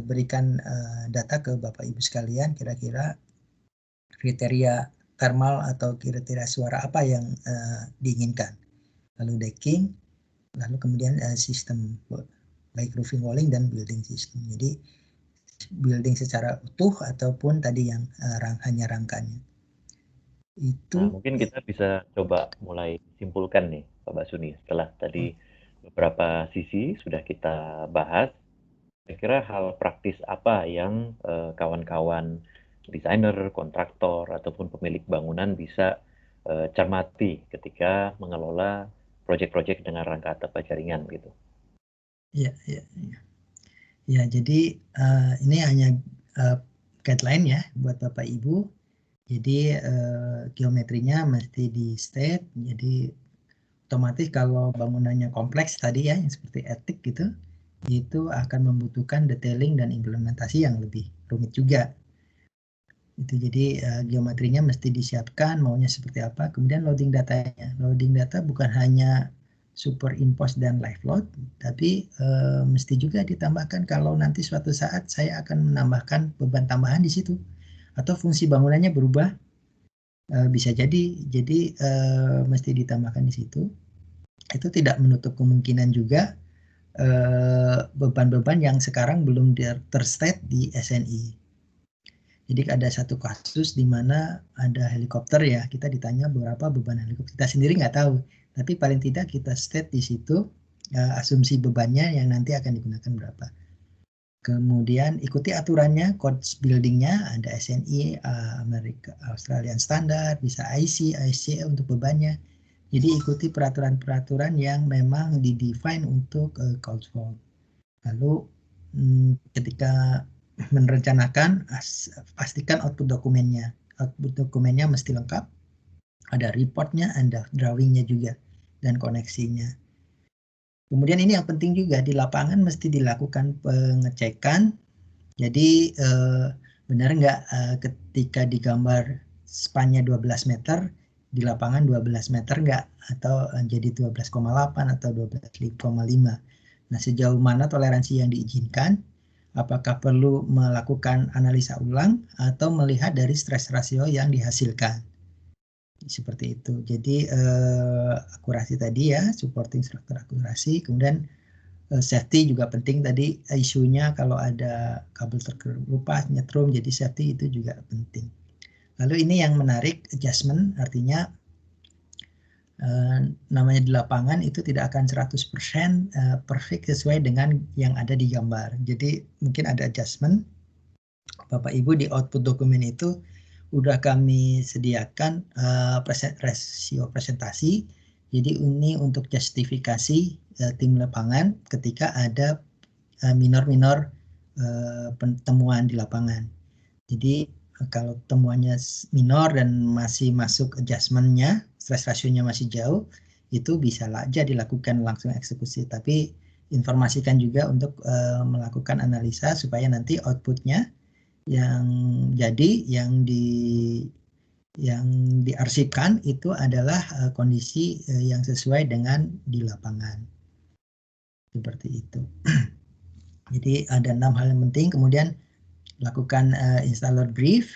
Speaker 3: berikan data ke Bapak Ibu sekalian, kira-kira kriteria thermal atau kriteria suara apa yang diinginkan. Lalu decking, lalu kemudian sistem baik roofing walling dan building system. Jadi building secara utuh ataupun tadi yang hanya rangkanya. Itu.
Speaker 1: Nah, mungkin kita bisa coba mulai simpulkan nih, Pak Basuni. Setelah tadi beberapa sisi sudah kita bahas, kira-kira hal praktis apa yang kawan-kawan desainer, kontraktor, ataupun pemilik bangunan bisa cermati ketika mengelola proyek-proyek dengan rangka atap jaringan gitu.
Speaker 3: Ya, jadi ini hanya guideline ya buat Bapak Ibu. Jadi geometrinya mesti di state. Jadi otomatis kalau bangunannya kompleks tadi ya, yang seperti attic gitu, itu akan membutuhkan detailing dan implementasi yang lebih rumit juga. Itu jadi geometrinya mesti disiapkan maunya seperti apa. Kemudian loading datanya. Loading data bukan hanya superimpose dan live load, tapi mesti juga ditambahkan kalau nanti suatu saat saya akan menambahkan beban tambahan di situ atau fungsi bangunannya berubah, bisa jadi mesti ditambahkan di situ. Itu tidak menutup kemungkinan juga beban-beban yang sekarang belum terstate di SNI. Jadi ada satu kasus di mana ada helikopter ya, kita ditanya berapa beban helikopter, kita sendiri nggak tahu, tapi paling tidak kita state di situ asumsi bebannya yang nanti akan digunakan berapa. Kemudian ikuti aturannya, codes buildingnya ada SNI, Amerika, Australian Standard, bisa IC, ISC untuk bebannya. Jadi ikuti peraturan-peraturan yang memang didefine untuk code form. Lalu ketika merencanakan, pastikan output dokumennya. Output dokumennya mesti lengkap, ada reportnya, ada drawingnya juga, dan koneksinya. Kemudian ini yang penting juga, di lapangan mesti dilakukan pengecekan. Jadi benar nggak ketika digambar spannya 12 meter, di lapangan 12 meter nggak, atau jadi 12,8 atau 12,5. Nah, sejauh mana toleransi yang diizinkan, apakah perlu melakukan analisa ulang atau melihat dari stress ratio yang dihasilkan. Seperti itu. Jadi akurasi tadi ya, supporting structure akurasi, kemudian safety juga penting tadi, isunya kalau ada kabel terkelupas, nyetrum, jadi safety itu juga penting. Lalu ini yang menarik, adjustment, artinya namanya di lapangan itu tidak akan 100% perfect sesuai dengan yang ada di gambar. Jadi mungkin ada adjustment. Bapak Ibu di output dokumen itu udah kami sediakan rasio presentasi. Jadi ini untuk justifikasi tim lapangan ketika ada minor-minor temuan di lapangan. Jadi kalau temuannya minor dan masih masuk adjustment-nya, stress ratio-nya masih jauh, itu bisa aja dilakukan langsung eksekusi. Tapi informasikan juga untuk melakukan analisa supaya nanti output-nya yang jadi, yang diarsipkan itu adalah kondisi yang sesuai dengan di lapangan. Seperti itu. Jadi ada 6 hal yang penting. Kemudian lakukan installer brief.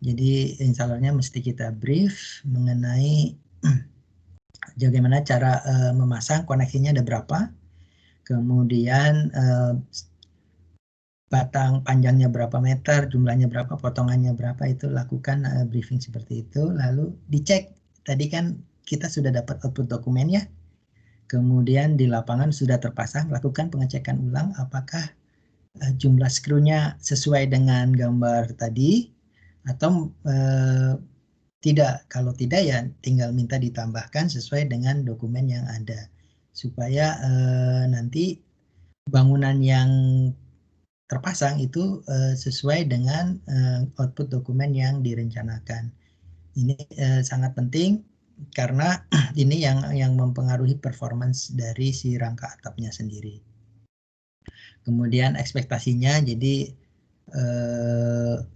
Speaker 3: Jadi installernya mesti kita brief mengenai bagaimana cara memasang, koneksinya ada berapa, kemudian batang panjangnya berapa meter, jumlahnya berapa, potongannya berapa, itu lakukan briefing seperti itu. Lalu dicek, tadi kan kita sudah dapat output dokumennya, kemudian di lapangan sudah terpasang, lakukan pengecekan ulang apakah jumlah skrunya sesuai dengan gambar tadi atau tidak. Kalau tidak ya tinggal minta ditambahkan sesuai dengan dokumen yang ada supaya nanti bangunan yang terpasang itu sesuai dengan output dokumen yang direncanakan. Ini sangat penting karena ini yang mempengaruhi performance dari si rangka atapnya sendiri. Kemudian ekspektasinya, jadi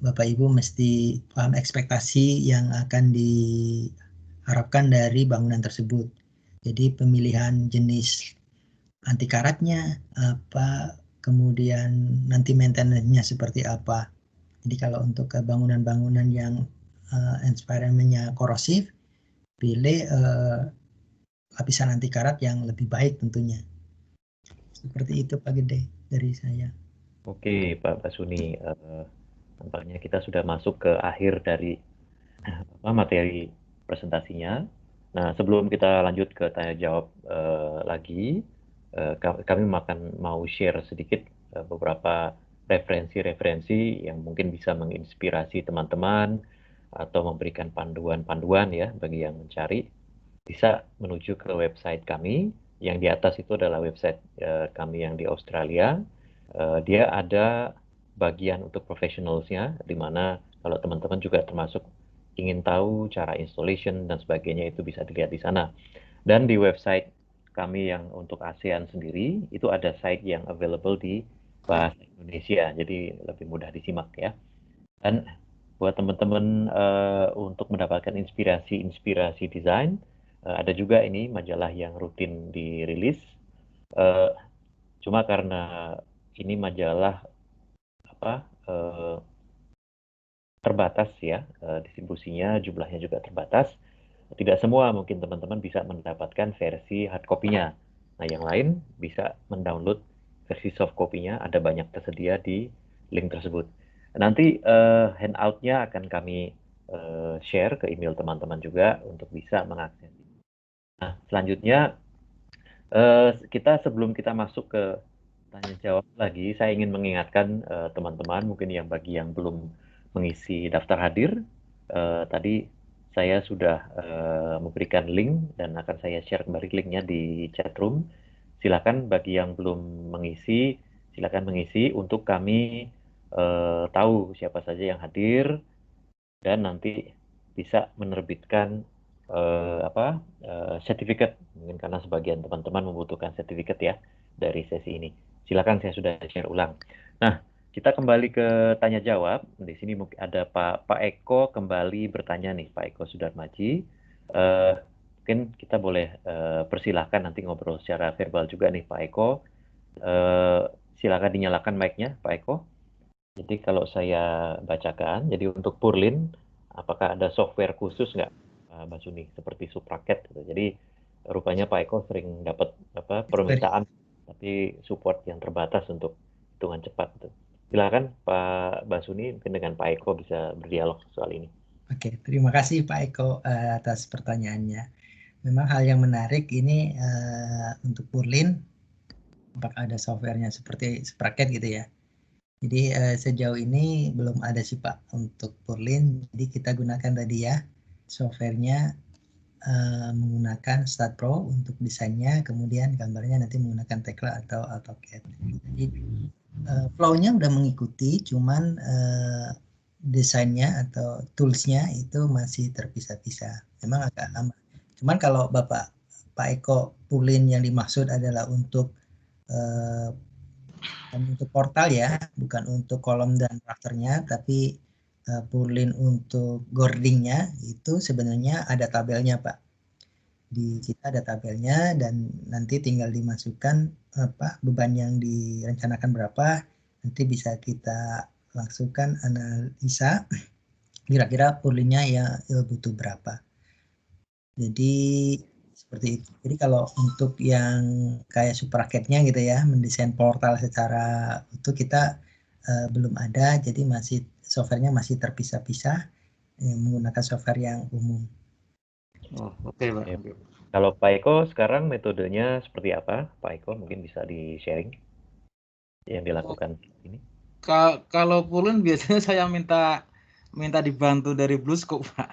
Speaker 3: Bapak Ibu mesti paham ekspektasi yang akan diharapkan dari bangunan tersebut. Jadi pemilihan jenis anti karatnya apa, kemudian nanti maintenance-nya seperti apa. Jadi kalau untuk bangunan-bangunan yang environment-nya korosif, pilih lapisan anti karat yang lebih baik tentunya. Seperti itu Pak Gede dari saya.
Speaker 1: Oke, Pak Basuni, tampaknya kita sudah masuk ke akhir dari materi presentasinya. Nah, sebelum kita lanjut ke tanya jawab lagi, kami mau share sedikit beberapa referensi-referensi yang mungkin bisa menginspirasi teman-teman atau memberikan panduan-panduan ya bagi yang mencari. Bisa menuju ke website kami, yang di atas itu adalah website kami yang di Australia. Dia ada bagian untuk professionals-nya, di mana kalau teman-teman juga termasuk ingin tahu cara installation dan sebagainya, itu bisa dilihat di sana. Dan di website kami yang untuk ASEAN sendiri, itu ada site yang available di bahasa Indonesia, jadi lebih mudah disimak ya. Dan buat teman-teman untuk mendapatkan inspirasi desain, ada juga ini majalah yang rutin dirilis. Cuma karena ini majalah terbatas ya, distribusinya, jumlahnya juga terbatas. Tidak semua mungkin teman-teman bisa mendapatkan versi hard copy-nya. Nah, yang lain bisa mendownload versi soft copy-nya, ada banyak tersedia di link tersebut. Nanti handout-nya akan kami share ke email teman-teman juga untuk bisa mengakses. Nah, selanjutnya kita sebelum kita masuk ke tanya jawab lagi, saya ingin mengingatkan teman-teman mungkin yang bagi yang belum mengisi daftar hadir, tadi saya sudah memberikan link dan akan saya share kembali linknya di chat room. Silakan bagi yang belum mengisi, silakan mengisi untuk kami tahu siapa saja yang hadir dan nanti bisa menerbitkan sertifikat, mungkin karena sebagian teman-teman membutuhkan sertifikat ya dari sesi ini. Silakan, saya sudah share ulang. Nah, kita kembali ke tanya jawab. Di sini mungkin ada Pak Eko kembali bertanya nih, Pak Eko Sudarmaji. Mungkin kita boleh persilahkan nanti ngobrol secara verbal juga nih Pak Eko. Silakan dinyalakan mic-nya Pak Eko. Jadi kalau saya bacakan, jadi untuk Purlin, apakah ada software khusus nggak, Mbak Suni, seperti Supraket gitu. Jadi rupanya Pak Eko sering dapat permintaan, tapi support yang terbatas untuk hitungan cepat. Gitu. Silakan Pak Basuni, mungkin dengan Pak Eko bisa berdialog soal ini.
Speaker 3: Oke, terima kasih Pak Eko atas pertanyaannya. Memang hal yang menarik ini untuk Purlin, apakah ada softwarenya seperti Sprocket gitu ya. Jadi sejauh ini belum ada sih Pak untuk Purlin. Jadi kita gunakan tadi ya softwarenya, menggunakan Start Pro untuk desainnya, kemudian gambarnya nanti menggunakan Tekla atau AutoCAD. Jadi flow-nya udah mengikuti, cuman desainnya atau tools-nya itu masih terpisah-pisah. Memang agak lama. Cuman kalau Pak Eko, Purlin yang dimaksud adalah untuk portal ya, bukan untuk kolom dan rasternya, tapi Purlin untuk gordingnya itu sebenarnya ada tabelnya Pak. Di kita ada tabelnya dan nanti tinggal dimasukkan beban yang direncanakan berapa, nanti bisa kita langsungkan analisa kira-kira Purlinnya ya butuh berapa. Jadi seperti itu. Jadi kalau untuk yang kayak Supraket-nya gitu ya, mendesain portal secara utuh kita belum ada, jadi masih softwarenya masih terpisah-pisah menggunakan software yang umum.
Speaker 1: Oh, oke Pak. Kalau Pak Eko sekarang metodenya seperti apa? Pak Eko mungkin bisa di-sharing yang dilakukan ini.
Speaker 4: Kalau Purlin biasanya saya minta dibantu dari Bluescope, Pak.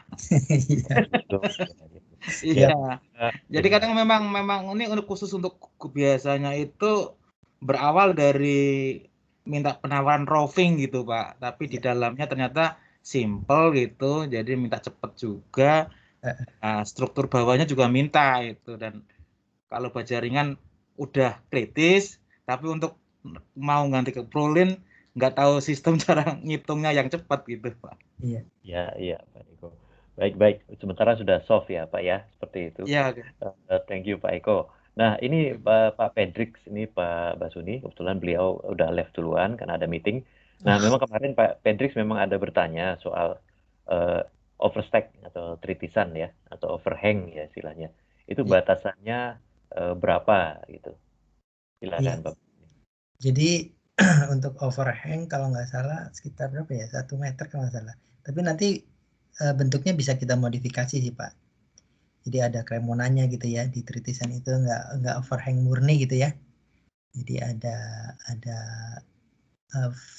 Speaker 4: Iya. Jadi kadang memang ini khusus untuk biasanya itu berawal dari minta penawaran roving gitu Pak, tapi di dalamnya ternyata simple gitu, jadi minta cepet juga. Nah, struktur bawahnya juga minta itu, dan kalau baja ringan udah kritis, tapi untuk mau ganti ke Prolin nggak tahu sistem cara ngitungnya yang cepat gitu Pak.
Speaker 3: Iya.
Speaker 1: Iya Pak Eko. Baik. Sementara sudah soft ya Pak ya, seperti itu.
Speaker 4: Iya.
Speaker 1: Thank you Pak Eko. Nah ini Pak Pedrix, ini Pak Basuni, kebetulan beliau udah left duluan karena ada meeting. Nah memang kemarin Pak Pedrix memang ada bertanya soal overstack atau tritisan ya, atau overhang ya istilahnya. Itu batasannya berapa gitu? Silakan Pak.
Speaker 3: Jadi untuk overhang kalau nggak salah sekitar berapa ya, 1 meter kalau nggak salah. Tapi nanti bentuknya bisa kita modifikasi sih Pak. Jadi ada kremonanya gitu ya di tritisan itu, nggak overhang murni gitu ya. Jadi ada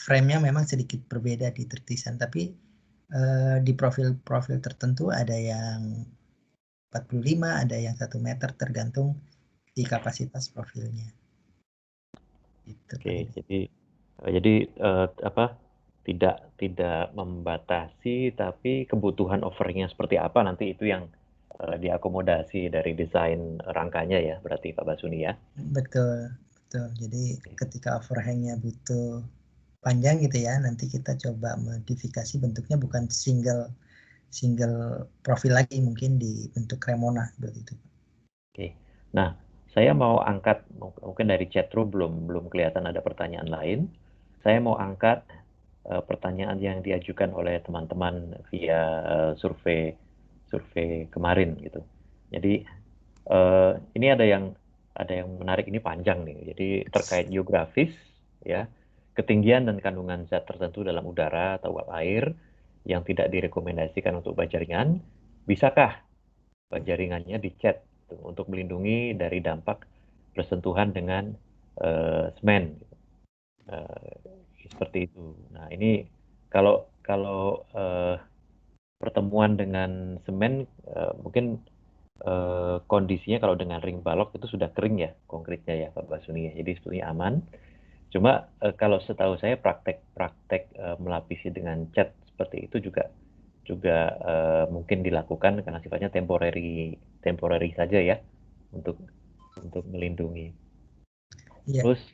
Speaker 3: frame-nya memang sedikit berbeda di tritisan, tapi di profil tertentu ada yang 45, ada yang 1 meter tergantung di kapasitas profilnya. Gitu.
Speaker 1: Oke, jadi apa? Tidak membatasi, tapi kebutuhan overhangnya seperti apa nanti itu yang diakomodasi dari desain rangkanya ya, berarti Pak Basuni ya.
Speaker 3: Betul. Jadi ketika overhangnya butuh panjang gitu ya, nanti kita coba modifikasi bentuknya bukan single profil lagi, mungkin di bentuk cremona begitu.
Speaker 1: Oke. Nah, saya mau angkat, mungkin dari chat room belum kelihatan ada pertanyaan lain. Saya mau angkat pertanyaan yang diajukan oleh teman-teman via survei kemarin gitu. Jadi ini ada yang menarik, ini panjang nih. Jadi terkait geografis ya, ketinggian dan kandungan zat tertentu dalam udara atau uap air yang tidak direkomendasikan untuk bajaringan, bisakah bajaringannya dicet untuk melindungi dari dampak bersentuhan dengan semen gitu. Seperti itu. Nah, ini kalau pertemuan dengan semen mungkin kondisinya kalau dengan ring balok itu sudah kering ya konkretnya ya Pak Basuni ya. Jadi sebetulnya aman. Cuma kalau setahu saya praktek melapisi dengan cat seperti itu juga mungkin dilakukan karena sifatnya temporary saja ya untuk melindungi.
Speaker 3: Iya.
Speaker 1: Terus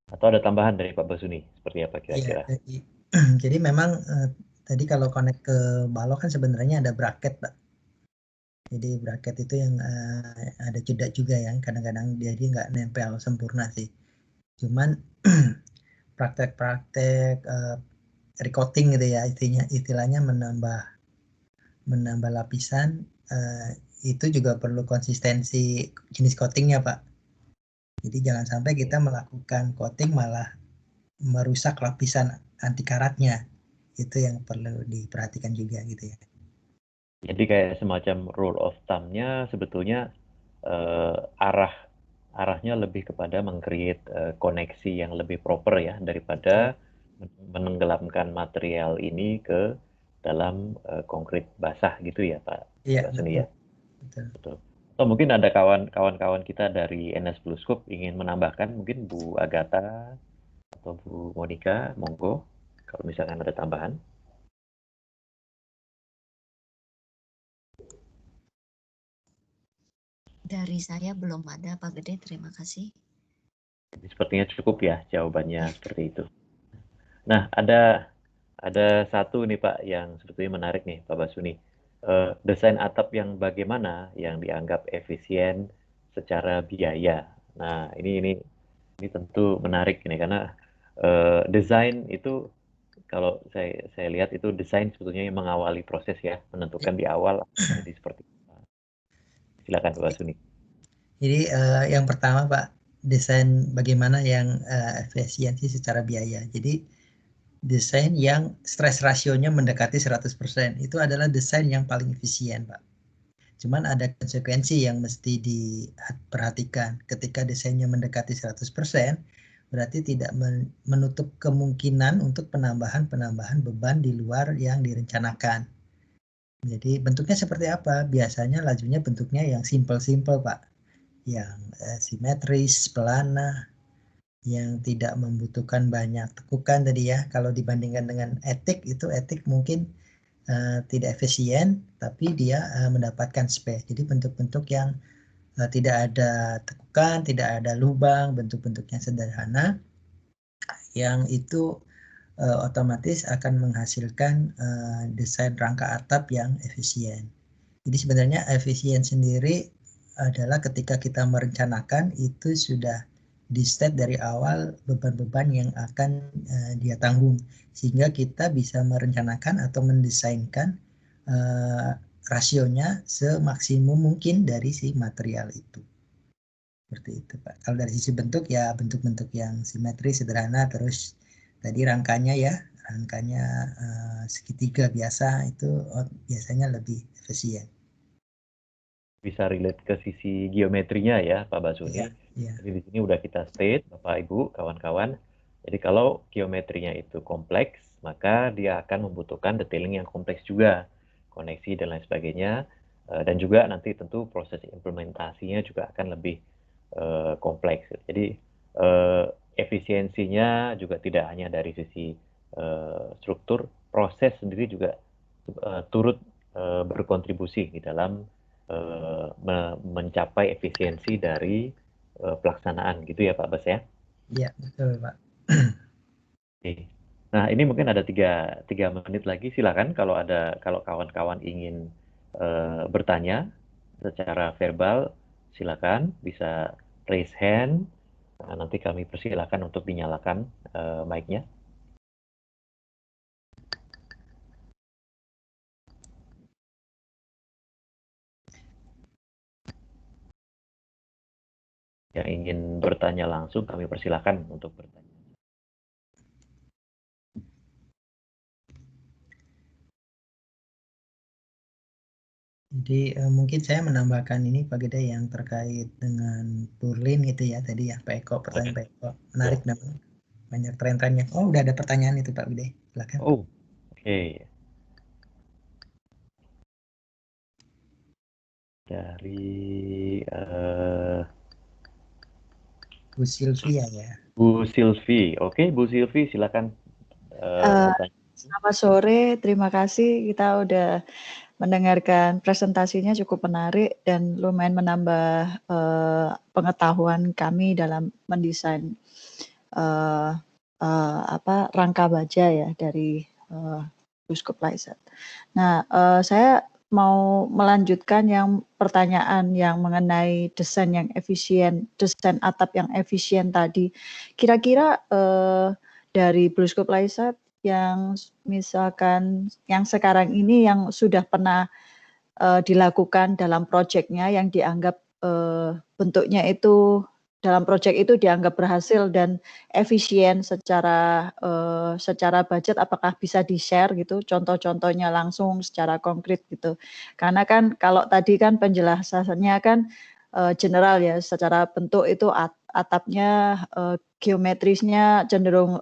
Speaker 1: atau ada tambahan dari Pak Basuni seperti apa kira-kira?
Speaker 3: Iya, jadi memang tadi kalau connect ke balok kan sebenarnya ada bracket Pak. Jadi bracket itu yang ada jeda juga yang kadang-kadang jadi nggak nempel sempurna sih. Cuman praktek-praktek recoating gitu ya, istilahnya menambah lapisan, itu juga perlu konsistensi jenis coatingnya Pak. Jadi jangan sampai kita melakukan coating malah merusak lapisan anti karatnya. Itu yang perlu diperhatikan juga gitu ya.
Speaker 1: Jadi kayak semacam rule of thumb-nya sebetulnya arahnya lebih kepada meng-create koneksi yang lebih proper ya daripada menenggelamkan material ini ke dalam konkret basah gitu ya Pak Basuni ya. Betul. Atau mungkin ada kawan-kawan kita dari NS Blue Scope ingin menambahkan, mungkin Bu Agatha atau Bu Monica, monggo kalau misalkan ada tambahan.
Speaker 5: Dari saya belum ada Pak Gede, terima kasih.
Speaker 1: Sepertinya cukup ya jawabannya seperti itu. Nah, ada satu nih Pak yang sebetulnya menarik nih Pak Basuni. Desain atap yang bagaimana yang dianggap efisien secara biaya. Nah, ini tentu menarik ini karena desain itu kalau saya lihat itu desain sebetulnya yang mengawali proses ya, menentukan di awal jadi seperti apa. Silakan Pak Basuni.
Speaker 3: Jadi yang pertama Pak, desain bagaimana yang efisiensi secara biaya. Jadi desain yang stress rasionya mendekati 100%, itu adalah desain yang paling efisien Pak. Cuman ada konsekuensi yang mesti diperhatikan. Ketika desainnya mendekati 100%, berarti tidak menutup kemungkinan untuk penambahan beban di luar yang direncanakan. Jadi bentuknya seperti apa? Biasanya lajunya bentuknya yang simple Pak. Yang simetris, pelana, yang tidak membutuhkan banyak tekukan tadi ya. Kalau dibandingkan dengan etik, itu etik mungkin tidak efisien, tapi dia mendapatkan space. Jadi bentuk-bentuk yang tidak ada tekukan, tidak ada lubang, bentuk-bentuknya sederhana, yang itu otomatis akan menghasilkan desain rangka atap yang efisien. Jadi sebenarnya efisien sendiri adalah ketika kita merencanakan itu sudah di step dari awal beban-beban yang akan dia tanggung, sehingga kita bisa merencanakan atau mendesainkan rasionya semaksimum mungkin dari si material itu. Seperti itu, Pak. Kalau dari sisi bentuk ya bentuk-bentuk yang simetris, sederhana, terus tadi rangkanya segitiga biasa itu biasanya lebih efisien.
Speaker 1: Bisa relate ke sisi geometrinya ya Pak Basuni.
Speaker 3: Ya.
Speaker 1: Jadi di sini udah kita state Bapak Ibu kawan-kawan. Jadi kalau geometrinya itu kompleks, maka dia akan membutuhkan detailing yang kompleks juga, koneksi dan lain sebagainya. Dan juga nanti tentu proses implementasinya juga akan lebih kompleks. Jadi efisiensinya juga tidak hanya dari sisi struktur, proses sendiri juga turut berkontribusi di dalam mencapai efisiensi dari pelaksanaan gitu ya Pak Bas ya?
Speaker 3: Iya, betul Pak.
Speaker 1: Oke. Nah ini mungkin ada tiga menit lagi, silakan kalau kawan-kawan ingin bertanya secara verbal, silakan bisa raise hand. Nanti kami persilakan untuk dinyalakan mic-nya. Yang ingin bertanya langsung kami persilakan untuk bertanya.
Speaker 3: Jadi mungkin saya menambahkan ini Pak Gede yang terkait dengan purlin gitu ya tadi ya Pak Eko, pertanyaan Pak Eko. Menarik namanya. Banyak tren-trennya. Oh, udah ada pertanyaan itu Pak Gede. Silakan.
Speaker 1: Oh, oke. Dari
Speaker 3: Bu Sylvia ya.
Speaker 1: Bu Sylvie. Oke, Bu Sylvie silakan bertanya.
Speaker 6: Selamat sore, terima kasih kita udah mendengarkan presentasinya cukup menarik dan lumayan menambah pengetahuan kami dalam mendesain rangka baja ya dari BuSkop Laiset. Nah, saya mau melanjutkan yang pertanyaan yang mengenai desain yang efisien, desain atap yang efisien tadi. Kira-kira dari BuSkop Laiset yang misalkan yang sekarang ini yang sudah pernah dilakukan dalam proyeknya yang dianggap bentuknya itu dalam proyek itu dianggap berhasil dan efisien secara budget, apakah bisa di-share gitu contoh-contohnya langsung secara konkret gitu. Karena kan kalau tadi kan penjelasannya kan general ya, secara bentuk itu atapnya geometrisnya cenderung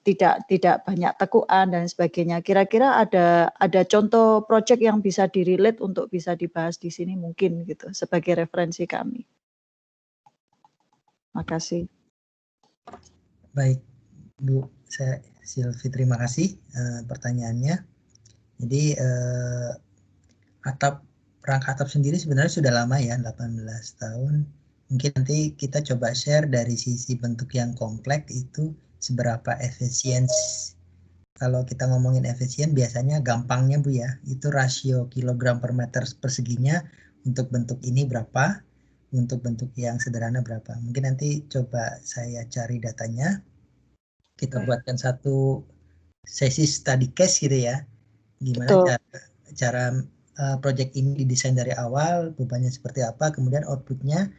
Speaker 6: tidak banyak tekuan dan sebagainya. Kira-kira ada contoh proyek yang bisa di-relate untuk bisa dibahas di sini mungkin gitu sebagai referensi kami. Makasih.
Speaker 3: Baik, Bu Sylvie, terima kasih pertanyaannya. Jadi rangka atap sendiri sebenarnya sudah lama ya, 18 tahun. Mungkin nanti kita coba share dari sisi bentuk yang kompleks itu seberapa efisien. Kalau kita ngomongin efisien biasanya gampangnya Bu ya, itu rasio kilogram per meter perseginya untuk bentuk ini berapa, untuk bentuk yang sederhana berapa. Mungkin nanti coba saya cari datanya, kita buatkan satu sesi study case gitu ya, gimana cara project ini didesain dari awal, bebannya seperti apa, kemudian outputnya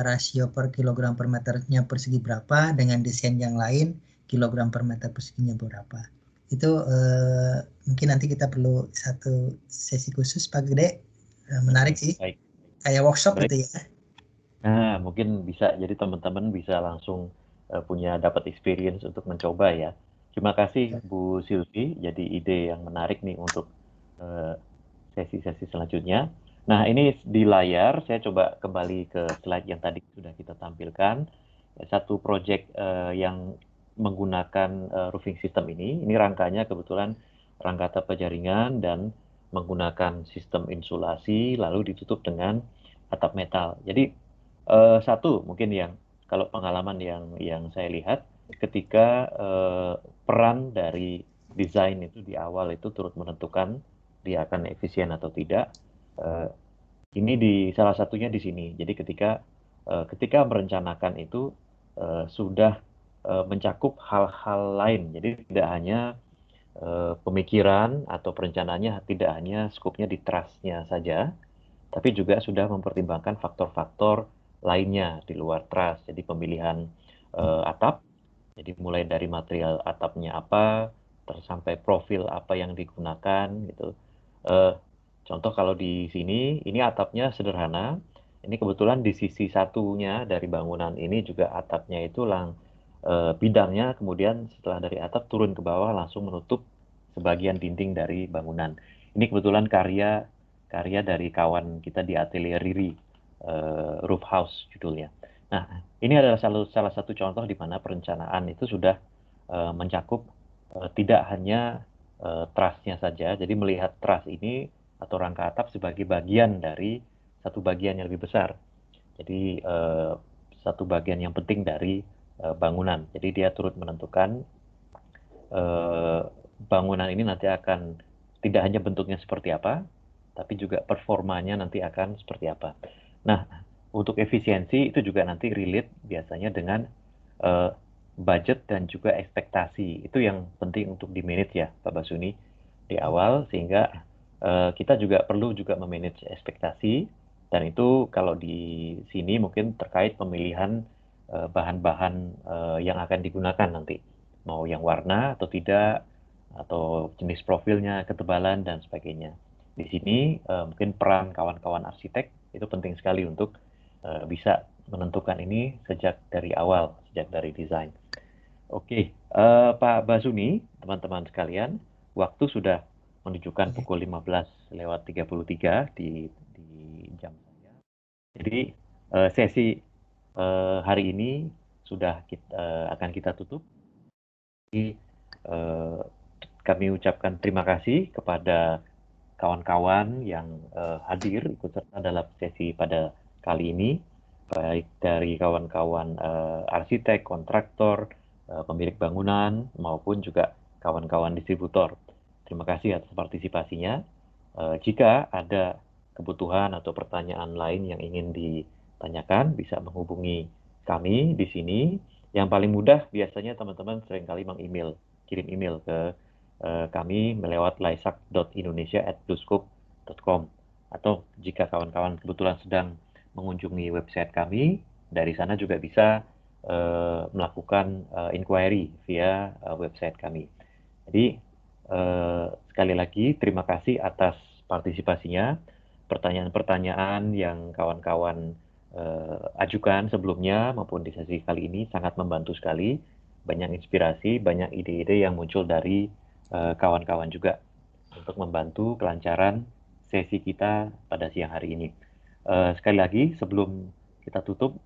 Speaker 3: rasio per kilogram per meternya persegi berapa, dengan desain yang lain kilogram per meter perseginya berapa. Itu mungkin nanti kita perlu satu sesi khusus Pak Gede, menarik sih.
Speaker 1: Baik.
Speaker 3: Kayak workshop
Speaker 1: Baik.
Speaker 3: gitu ya.
Speaker 1: Nah, mungkin bisa jadi teman-teman bisa langsung punya dapat experience untuk mencoba ya. Terima kasih Bu Sylvie, jadi ide yang menarik nih untuk sesi-sesi selanjutnya. Nah, ini di layar saya coba kembali ke slide yang tadi sudah kita tampilkan. Satu project yang menggunakan roofing system ini rangkanya kebetulan rangka atap penjaringan dan menggunakan sistem insulasi lalu ditutup dengan atap metal. Jadi satu mungkin yang kalau pengalaman yang saya lihat ketika peran dari desain itu di awal itu turut menentukan dia akan efisien atau tidak. Ini salah satunya di sini. Jadi ketika merencanakan itu sudah mencakup hal-hal lain. Jadi tidak hanya pemikiran atau perencanaannya tidak hanya skupnya di trustnya saja, tapi juga sudah mempertimbangkan faktor-faktor lainnya di luar trust. Jadi pemilihan atap, jadi mulai dari material atapnya apa, terus sampai profil apa yang digunakan gitu. Contoh kalau di sini, ini atapnya sederhana. Ini kebetulan di sisi satunya dari bangunan ini juga atapnya itu bidangnya kemudian setelah dari atap turun ke bawah langsung menutup sebagian dinding dari bangunan. Ini kebetulan karya dari kawan kita di atelier Riri, Roof House judulnya. Nah, ini adalah salah satu contoh di mana perencanaan itu sudah mencakup tidak hanya truss-nya saja, jadi melihat truss ini atau rangka atap sebagai bagian dari satu bagian yang lebih besar. Jadi satu bagian yang penting dari bangunan. Jadi dia turut menentukan bangunan ini nanti akan tidak hanya bentuknya seperti apa, tapi juga performanya nanti akan seperti apa. Nah, untuk efisiensi itu juga nanti relate biasanya dengan budget dan juga ekspektasi. Itu yang penting untuk di-manage ya, Pak Basuni, di awal, sehingga kita juga perlu juga memanage ekspektasi, dan itu kalau di sini mungkin terkait pemilihan bahan-bahan yang akan digunakan nanti, mau yang warna atau tidak, atau jenis profilnya, ketebalan, dan sebagainya. Di sini mungkin peran kawan-kawan arsitek itu penting sekali untuk bisa menentukan ini sejak dari awal, sejak dari desain. Oke, Pak Basuni, teman-teman sekalian, waktu sudah menunjukkan pukul 15:33 di jam saya. Jadi sesi hari ini sudah akan kita tutup. Jadi, kami ucapkan terima kasih kepada kawan-kawan yang hadir ikut serta dalam sesi pada kali ini, baik dari kawan-kawan arsitek, kontraktor, pemilik bangunan, maupun juga kawan-kawan distributor. Terima kasih atas partisipasinya. Jika ada kebutuhan atau pertanyaan lain yang ingin ditanyakan, bisa menghubungi kami di sini. Yang paling mudah biasanya teman-teman seringkali kirim email ke kami melewat laisak.indonesia@bluescope.com, atau jika kawan-kawan kebetulan sedang mengunjungi website kami, dari sana juga bisa melakukan inquiry via website kami. Jadi sekali lagi terima kasih atas partisipasinya, pertanyaan-pertanyaan yang kawan-kawan ajukan sebelumnya maupun di sesi kali ini sangat membantu sekali, banyak inspirasi, banyak ide-ide yang muncul dari kawan-kawan juga untuk membantu kelancaran sesi kita pada siang hari ini. Sekali lagi sebelum kita tutup,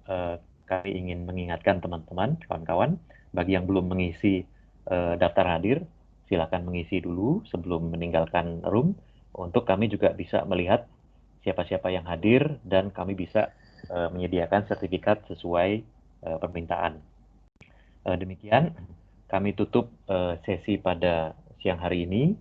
Speaker 1: kami ingin mengingatkan teman-teman, kawan-kawan, bagi yang belum mengisi daftar hadir, silakan mengisi dulu sebelum meninggalkan room, untuk kami juga bisa melihat siapa-siapa yang hadir dan kami bisa menyediakan sertifikat sesuai permintaan. Demikian kami tutup sesi pada siang hari ini.